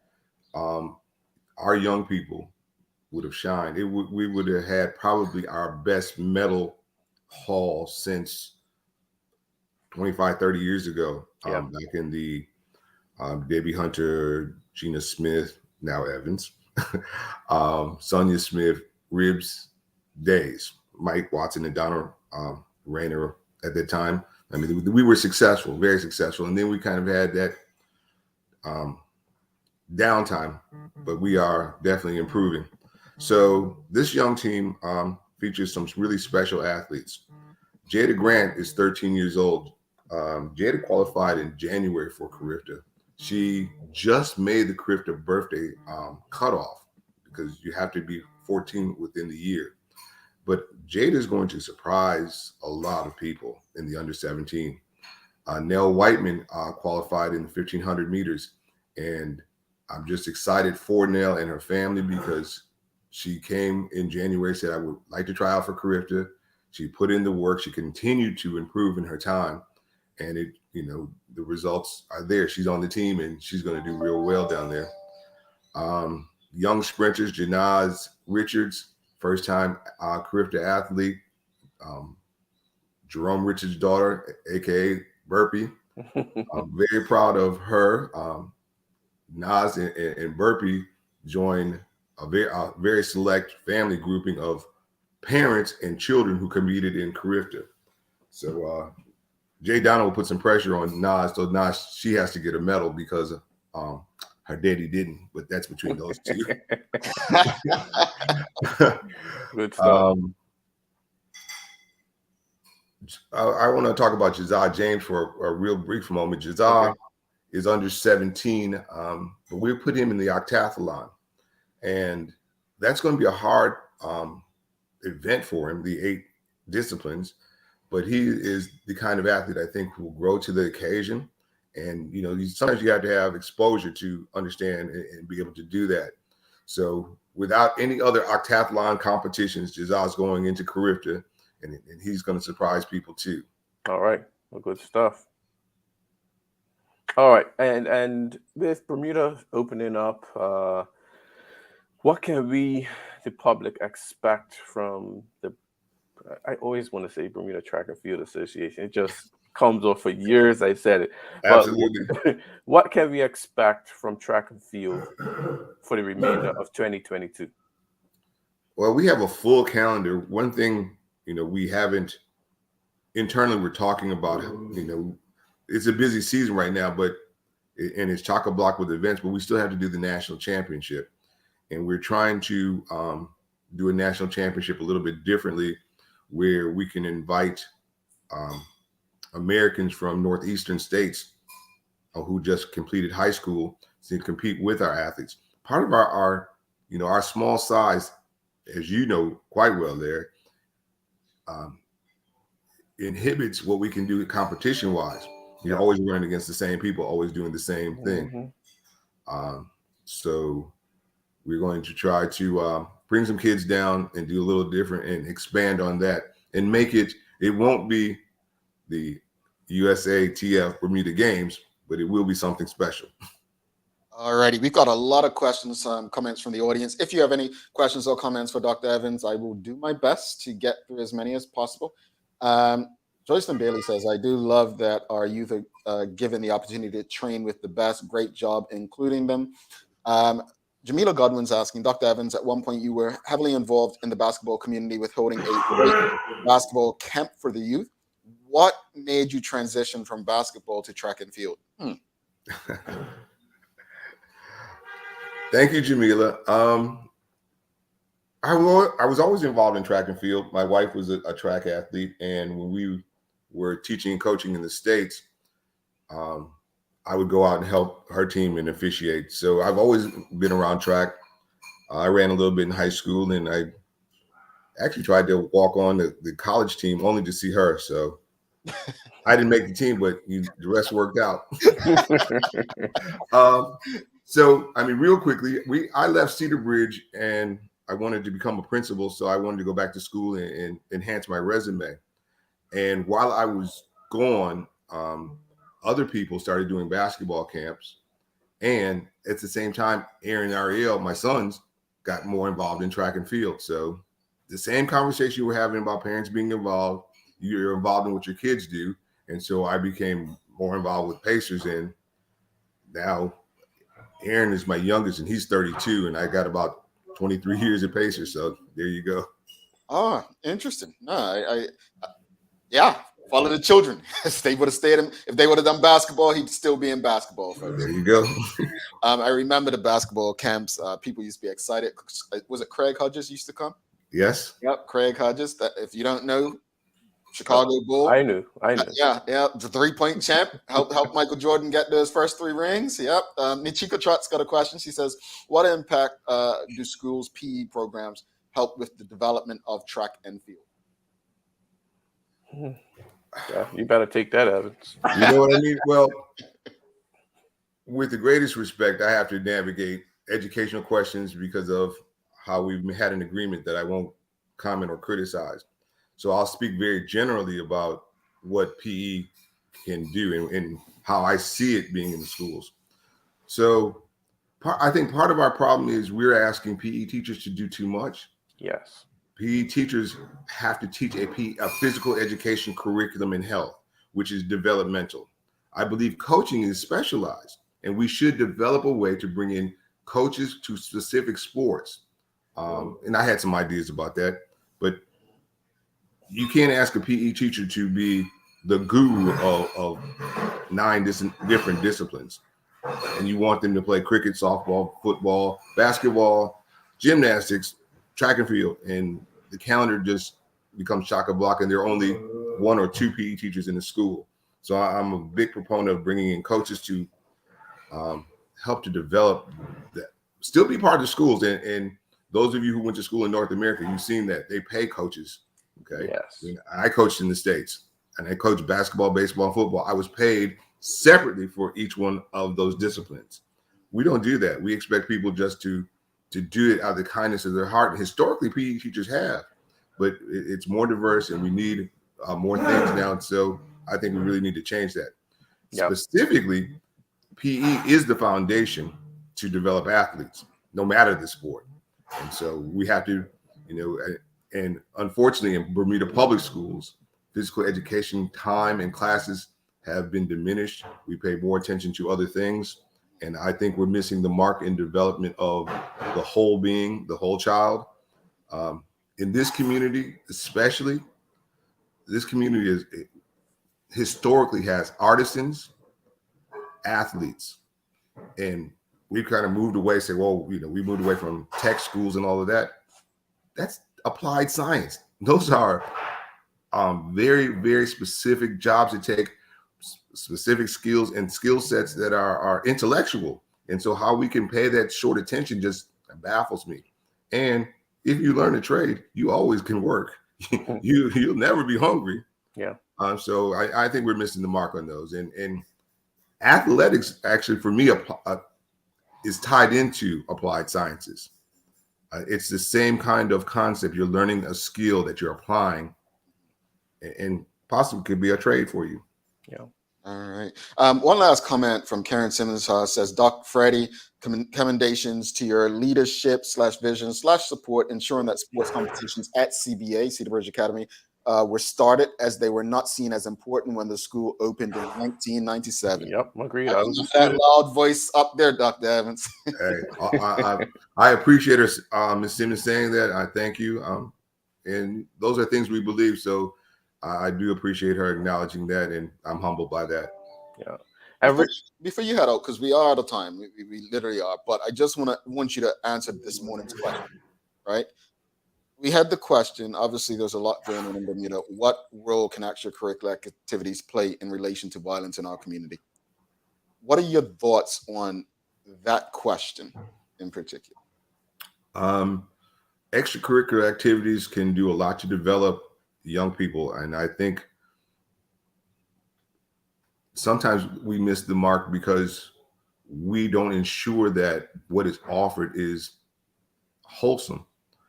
our young people would have shined. We would have had probably our best medal haul since 25, 30 years ago. Back in the Debbie Hunter, Gina Smith, now Evans, Sonia Smith, Ribs days, Mike Watson and Donna Rayner at that time. I mean, we were successful, very successful. And then we kind of had that downtime, but we are definitely improving. So this young team features some really special athletes. Jada Grant is 13 years old. Jada qualified in January for Carifta. She just made the Carifta birthday cutoff because you have to be 14 within the year. But Jada is going to surprise a lot of people in the under 17. Nell Whiteman qualified in the 1500 meters. And I'm just excited for Nell and her family because she came in January, said, I would like to try out for Carifta. She put in the work. She continued to improve in her time. And the results are there. She's on the team and she's going to do real well down there. Young sprinters, Janaz Richards, first time Carifta athlete. Jerome Richards' daughter, aka Burpee. I'm very proud of her. Naz and Burpee joined a very select family grouping of parents and children who competed in Carifta. So Jay Donald will put some pressure on Naz, so Naz, she has to get a medal because her daddy didn't, but that's between those two. Good stuff. I want to talk about Janaz James for a real brief moment. Janaz is under 17, but we put him in the octathlon, and that's going to be a hard event for him, the 8 disciplines. But he is the kind of athlete I think who will grow to the occasion. And, sometimes you have to have exposure to understand and be able to do that. So without any other octathlon competitions, Janaz going into Carifta, and he's going to surprise people too. All right. Well, good stuff. All right. And with Bermuda opening up, what can we, the public, expect from I always want to say Bermuda Track and Field Association. It just comes off for years. I said it. Absolutely. But what can we expect from track and field for the remainder of 2022? Well, we have a full calendar. One thing, we haven't internally, we're talking about, it's a busy season right now, and it's chock-a-block with events, but we still have to do the national championship. And we're trying to do a national championship a little bit differently, where we can invite Americans from northeastern states who just completed high school to compete with our athletes. Part of our small size, as you know quite well there, inhibits what we can do competition-wise. You're always running against the same people, always doing the same thing. So we're going to try to bring some kids down and do a little different and expand on that and make it won't be the USATF Bermuda Games, but it will be something special. All righty. We've got a lot of questions, comments from the audience. If you have any questions or comments for Dr. Evans, I will do my best to get through as many as possible. Joycelyn Bailey says, I do love that our youth are given the opportunity to train with the best. Great job including them. Jamila Godwin's asking, Dr. Evans, at one point you were heavily involved in the basketball community with holding a great basketball camp for the youth. What made you transition from basketball to track and field? Thank you, Jamila. I was always involved in track and field. My wife was a track athlete, and when we were teaching and coaching in the States, I would go out and help her team and officiate. So I've always been around track. I ran a little bit in high school, and I actually tried to walk on the college team only to see her. So I didn't make the team, but the rest worked out. So, I mean, real quickly, I left Cedar Bridge and I wanted to become a principal. So I wanted to go back to school and enhance my resume. And while I was gone, other people started doing basketball camps. And at the same time, Aaron and Ariel, my sons, got more involved in track and field. So the same conversation we're having about parents being involved, you're involved in what your kids do. And so I became more involved with Pacers. And now Aaron is my youngest, and he's 32, and I got about 23 years of Pacers. So there you go. Oh, interesting. No, yeah, follow the children. If they would have stayed if they would have done basketball, he'd still be in basketball. Folks. There you go. I remember the basketball camps. People used to be excited. Was it Craig Hodges used to come? Yes. Yep, Craig Hodges. That, if you don't know, Chicago Bull. I knew. Yeah, the 3-point champ. Helped Michael Jordan get those first 3 rings. Yep. Nichika Trott's got a question. She says, what impact do schools' PE programs help with the development of track and field? Yeah, you better take that, Evans. You know what I mean? Well, with the greatest respect, I have to navigate educational questions because of how we've had an agreement that I won't comment or criticize. So I'll speak very generally about what PE can do and how I see it being in the schools. So I think part of our problem is we're asking PE teachers to do too much. Yes. PE teachers have to teach a physical education curriculum in health, which is developmental. I believe coaching is specialized, and we should develop a way to bring in coaches to specific sports. And I had some ideas about that, but you can't ask a PE teacher to be the guru of 9 different disciplines. And you want them to play cricket, softball, football, basketball, gymnastics, track and field. And the calendar just becomes chock-a-block, and there are only 1 or 2 PE teachers in the school. So I'm a big proponent of bringing in coaches to help to develop that, still be part of the schools. And those of you who went to school in North America, you've seen that they pay coaches. Okay. Yes. I coached in the States, and I coached basketball, baseball, and football. I was paid separately for each one of those disciplines. We don't do that. We expect people just to do it out of the kindness of their heart. And historically, PE teachers have, but it's more diverse, and we need more things now. And so I think we really need to change that. Yep. Specifically, PE is the foundation to develop athletes, no matter the sport. And so we have to, and unfortunately in Bermuda public schools, physical education time and classes have been diminished. We pay more attention to other things. And I think we're missing the mark in development of the whole being, the whole child. In this community, especially, this community historically has artisans, athletes, and we've kind of moved away, say, well, we moved away from tech schools and all of that. That's applied science. Those are very, very specific jobs that take specific skills and skill sets that are intellectual. And so how we can pay that short attention just baffles me. And if you learn a trade, you always can work. You'll never be hungry. Yeah. So I think we're missing the mark on those. And athletics, actually, for me, is tied into applied sciences. It's the same kind of concept. You're learning a skill that you're applying, and possibly could be a trade for you. Yeah. All right. One last comment from Karen Simmons says, Doc Freddie, commendations to your leadership /vision /support, ensuring that sports competitions at CBA, Cedar Bridge Academy, were started as they were not seen as important when the school opened in 1997. Yep, agreed. That loud voice up there, Dr. Evans. Hey, I appreciate her, Ms. Simmons, saying that. I thank you. And those are things we believe. So I do appreciate her acknowledging that, and I'm humbled by that. Yeah. Before you head out, because we are out of time, we literally are. But I just want you to answer this morning's question, right? We had the question, obviously there's a lot going on in Bermuda. What role can extracurricular activities play in relation to violence in our community? What are your thoughts on that question in particular? Extracurricular activities can do a lot to develop young people. And I think sometimes we miss the mark because we don't ensure that what is offered is wholesome.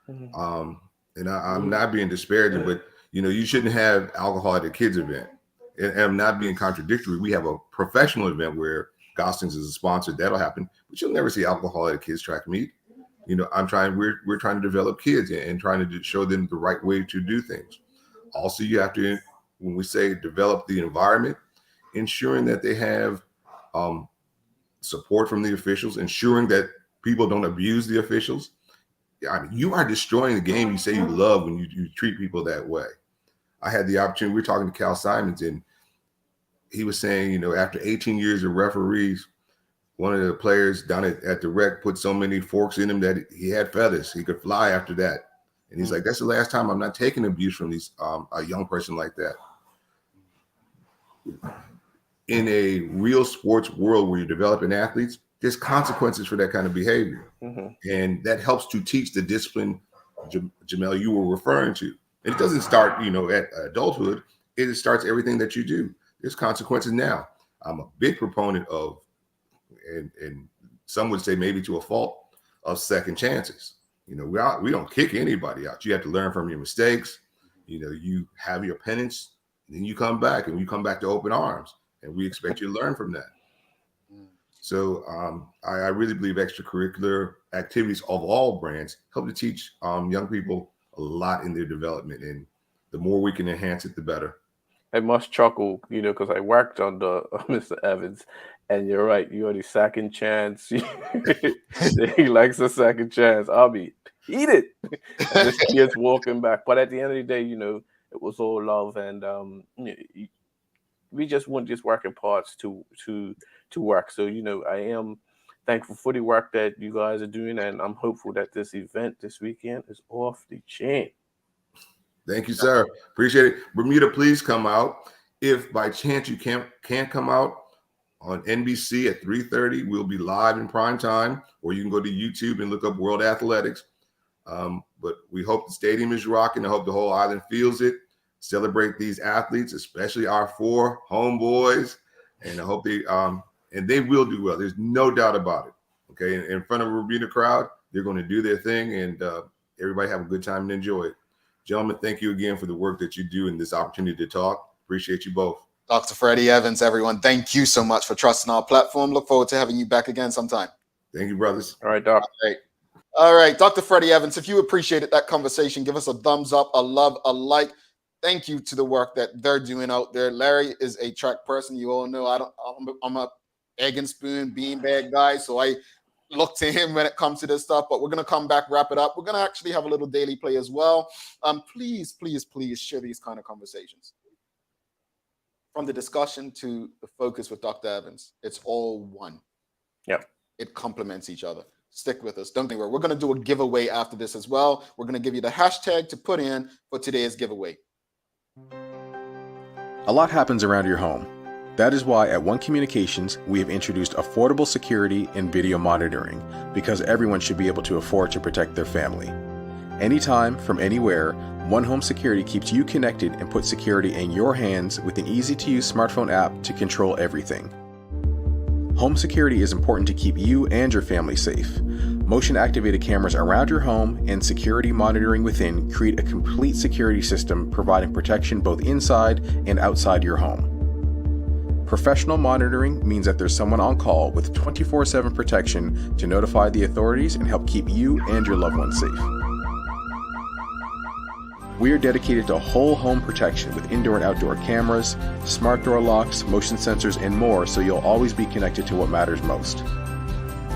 And I'm not being disparaging, but you shouldn't have alcohol at a kids event. And I'm not being contradictory. We have a professional event where Gostings is a sponsor. That'll happen, but you'll never see alcohol at a kids track meet. We're trying to develop kids and trying to show them the right way to do things. Also, you have to, when we say develop the environment, ensuring that they have support from the officials, ensuring that people don't abuse the officials. I mean, you are destroying the game you say you love when you treat people that way. I had the opportunity, we were talking to Cal Simons, and he was saying, after 18 years of referees, one of the players down at the rec put so many forks in him that he had feathers. He could fly after that. And he's like, that's the last time I'm not taking abuse from these a young person like that. In a real sports world where you're developing athletes, there's consequences for that kind of behavior. And that helps to teach the discipline, Jamel, you were referring to. And it doesn't start, at adulthood. It starts everything that you do. There's consequences now. I'm a big proponent of, and some would say maybe to a fault, of second chances. We don't kick anybody out. You have to learn from your mistakes. You have your penance, and then you come back, and you come back to open arms. And we expect you to learn from that. So I really believe extracurricular activities of all brands help to teach young people a lot in their development. And the more we can enhance it, the better. I must chuckle, because I worked under Mr. Evans, and you're right. You're the second chance. He likes a second chance. I'll be heated. And this kid's walking back. But at the end of the day, it was all love, and we just want just working parts to work. So, I am thankful for the work that you guys are doing, and I'm hopeful that this event this weekend is off the chain. Thank you, sir. Appreciate it. Bermuda, please come out. If by chance you can't come out, on NBC at 3:30, we'll be live in prime time, or you can go to YouTube and look up World Athletics. But we hope the stadium is rocking. I hope the whole island feels it. Celebrate these athletes, especially our 4 homeboys, and I hope they will do well. There's no doubt about it. Okay, in front of a Bermuda crowd, they're going to do their thing, and everybody have a good time and enjoy it. Gentlemen, thank you again for the work that you do and this opportunity to talk. Appreciate you both. Dr. Freddie Evans, everyone, thank you so much for trusting our platform. Look forward to having you back again sometime. Thank you, brothers. All right, Doc. All right, Dr. Freddie Evans, if you appreciated that conversation, give us a thumbs up, a love, a like. Thank you to the work that they're doing out there. Larry is a track person. You all know I'm a egg and spoon beanbag guy, so I look to him when it comes to this stuff. But we're going to come back, wrap it up. We're going to actually have a little daily play as well. Please, please, please share these kind of conversations. From the discussion to the focus with Dr. Evans, it's all one. Yep. It complements each other. Stick with us. Don't think we're going to do a giveaway after this as well. We're going to give you the hashtag to put in for today's giveaway. A lot happens around your home. That is why at One Communications, we have introduced affordable security and video monitoring, because everyone should be able to afford to protect their family. Anytime, from anywhere, One Home Security keeps you connected and puts security in your hands with an easy-to-use smartphone app to control everything. Home security is important to keep you and your family safe. Motion-activated cameras around your home and security monitoring within create a complete security system providing protection both inside and outside your home. Professional monitoring means that there's someone on call with 24/7 protection to notify the authorities and help keep you and your loved ones safe. We are dedicated to whole home protection with indoor and outdoor cameras, smart door locks, motion sensors, and more, so you'll always be connected to what matters most.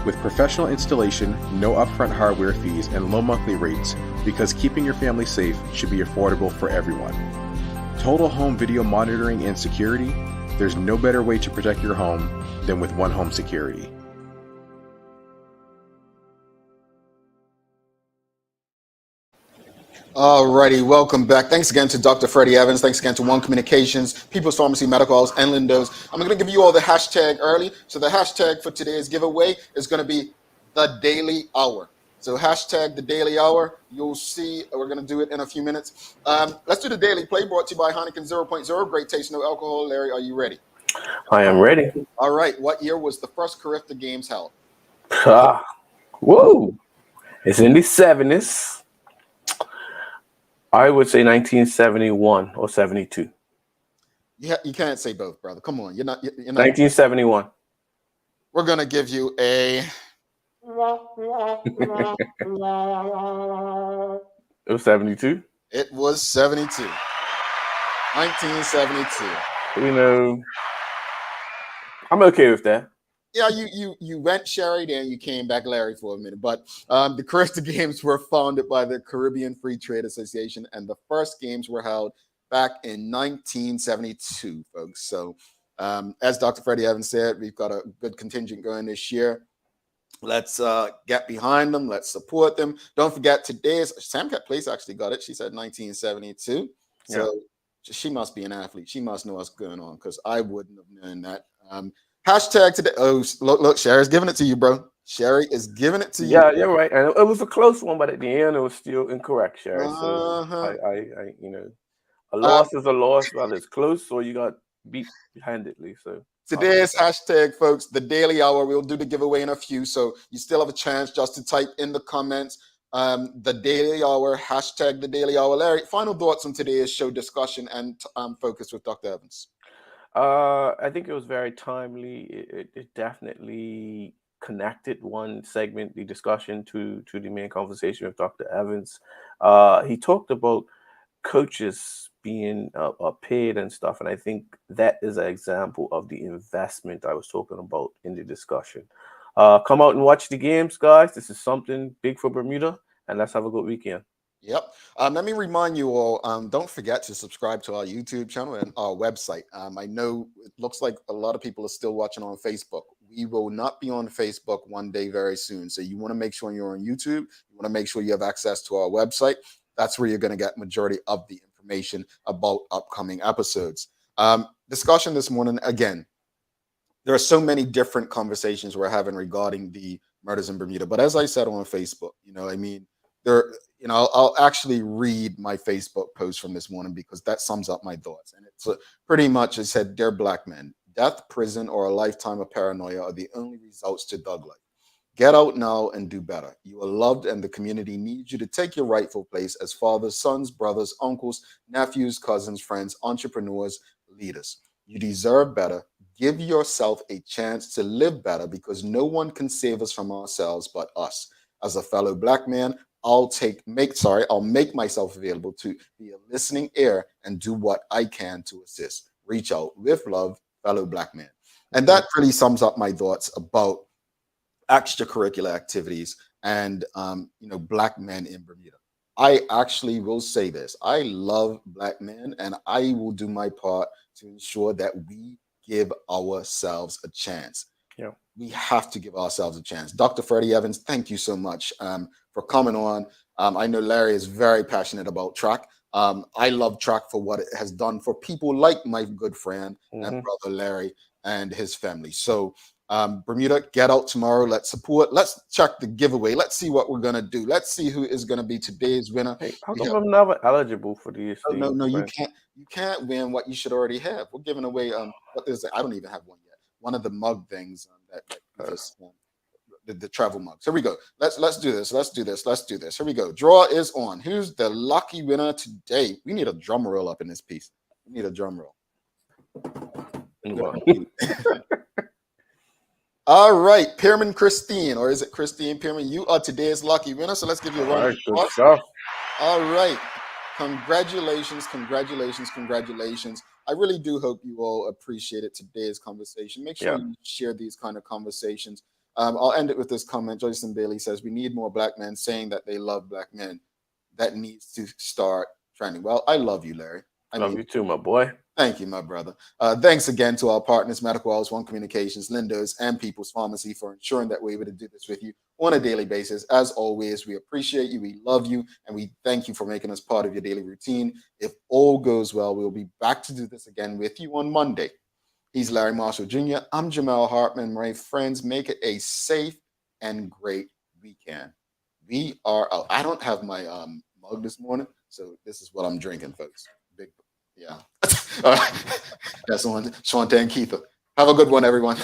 With professional installation, no upfront hardware fees, and low monthly rates, because keeping your family safe should be affordable for everyone. Total home video monitoring and security, there's no better way to protect your home than with One Home Security. Alrighty, welcome back. Thanks again to Dr. Freddie Evans. Thanks again to One Communications, People's Pharmacy, Medicals, and Lindos. I'm going to give you all the hashtag early. So the hashtag for today's giveaway is going to be the Daily Hour. So hashtag the Daily Hour. You'll see we're going to do it in a few minutes. Let's do the Daily Play brought to you by Heineken 0.0. Great taste, no alcohol. Larry, are you ready? I am ready. All right. What year was the first Carifta Games held? Whoa. It's in the 70s. I would say 1971 or 72. You can't say both, brother. Come on. You're not. 1971. We're going to give you a... It was 72. It was 72. 1972. You know, I'm okay with that. Yeah, you went Sherry, then you came back Larry for a minute. But the Carifta Games were founded by the Caribbean Free Trade Association, and the first games were held back in 1972, folks. So as Dr. Freddie Evans said, we've got a good contingent going this year. Let's get behind them. Let's support them. Don't forget today's Sam Cat Place actually got it. She said 1972. So she must be an athlete. She must know what's going on because I wouldn't have known that. Hashtag today. Oh, look, Sherry's giving it to you, bro. Sherry is giving it to you. Yeah, you're right. And it was a close one, but at the end, it was still incorrect, Sherry. So I you know, a loss is a loss, whether it's close or you got beat handedly. So today's hashtag, folks, the Daily Hour. We'll do the giveaway in a few, so you still have a chance just to type in the comments the Daily Hour, hashtag the Daily Hour. Larry, final thoughts on today's show discussion and focus with Dr. Evans. I think it was very timely. It definitely connected one segment, the discussion, to the main conversation with Dr. Evans. He talked about coaches being paid and stuff, and I think that is an example of the investment I was talking about in the discussion. Come out and watch the games, guys. This is something big for Bermuda, and let's have a good weekend. Yep. Let me remind you all, don't forget to subscribe to our YouTube channel and our website. I know it looks like a lot of people are still watching on Facebook. We will not be on Facebook one day very soon. So you want to make sure you're on YouTube. You want to make sure you have access to our website. That's where you're going to get majority of the information about upcoming episodes. Discussion this morning, again, there are so many different conversations we're having regarding the murders in Bermuda. But as I said on Facebook, I'll actually read my Facebook post from this morning because that sums up my thoughts. And it's pretty much, it said, "Dear Black men, death, prison, or a lifetime of paranoia are the only results to thug life. Get out now and do better. You are loved and the community needs you to take your rightful place as fathers, sons, brothers, uncles, nephews, cousins, friends, entrepreneurs, leaders. You deserve better. Give yourself a chance to live better because no one can save us from ourselves but us. As a fellow Black man, I'll make myself available to be a listening ear and do what I can to assist. Reach out with love, fellow Black man." And that really sums up my thoughts about extracurricular activities and Black men in Bermuda. I actually will say this: I love Black men, and I will do my part to ensure that we give ourselves a chance. Yeah, we have to give ourselves a chance. Dr. Freddie Evans, thank you so much for coming on. I know Larry is very passionate about track. I love track for what it has done for people like my good friend and brother Larry and his family. So Bermuda, get out tomorrow. Let's support. Let's check the giveaway. Let's see what we're going to do. Let's see who is going to be today's winner. Hey, how come I'm never eligible for these? No, you can't. You can't win what you should already have. We're giving away what is it? I don't even have one yet. One of the mug things the travel mugs. Here we go. Let's do this. Let's do this. Here we go. Draw is on. Who's the lucky winner today? We need a drum roll up in this piece. We need a drum roll. All right, Pierman Christine, or is it Christine Pierman? You are today's lucky winner. So let's give you a round of applause. All right. Congratulations. I really do hope you all appreciated today's conversation. Make sure you share these kind of conversations. I'll end it with this comment. Joyce Bailey says, "We need more Black men saying that they love Black men. That needs to start trending." Well, I love you, Larry. I love you too, my boy. Thank you, my brother. Thanks again to our partners, Medical House, One Communications, Lindos, and People's Pharmacy for ensuring that we're able to do this with you on a daily basis. As always, we appreciate you, we love you, and we thank you for making us part of your daily routine. If all goes well, we'll be back to do this again with you on Monday. He's Larry Marshall Jr. I'm Jamal Hartman. My friends, make it a safe and great weekend. We are out. I don't have my mug this morning, so this is what I'm drinking, folks. Big, yeah. All right. That's one. Shante and Keitha. Have a good one, everyone.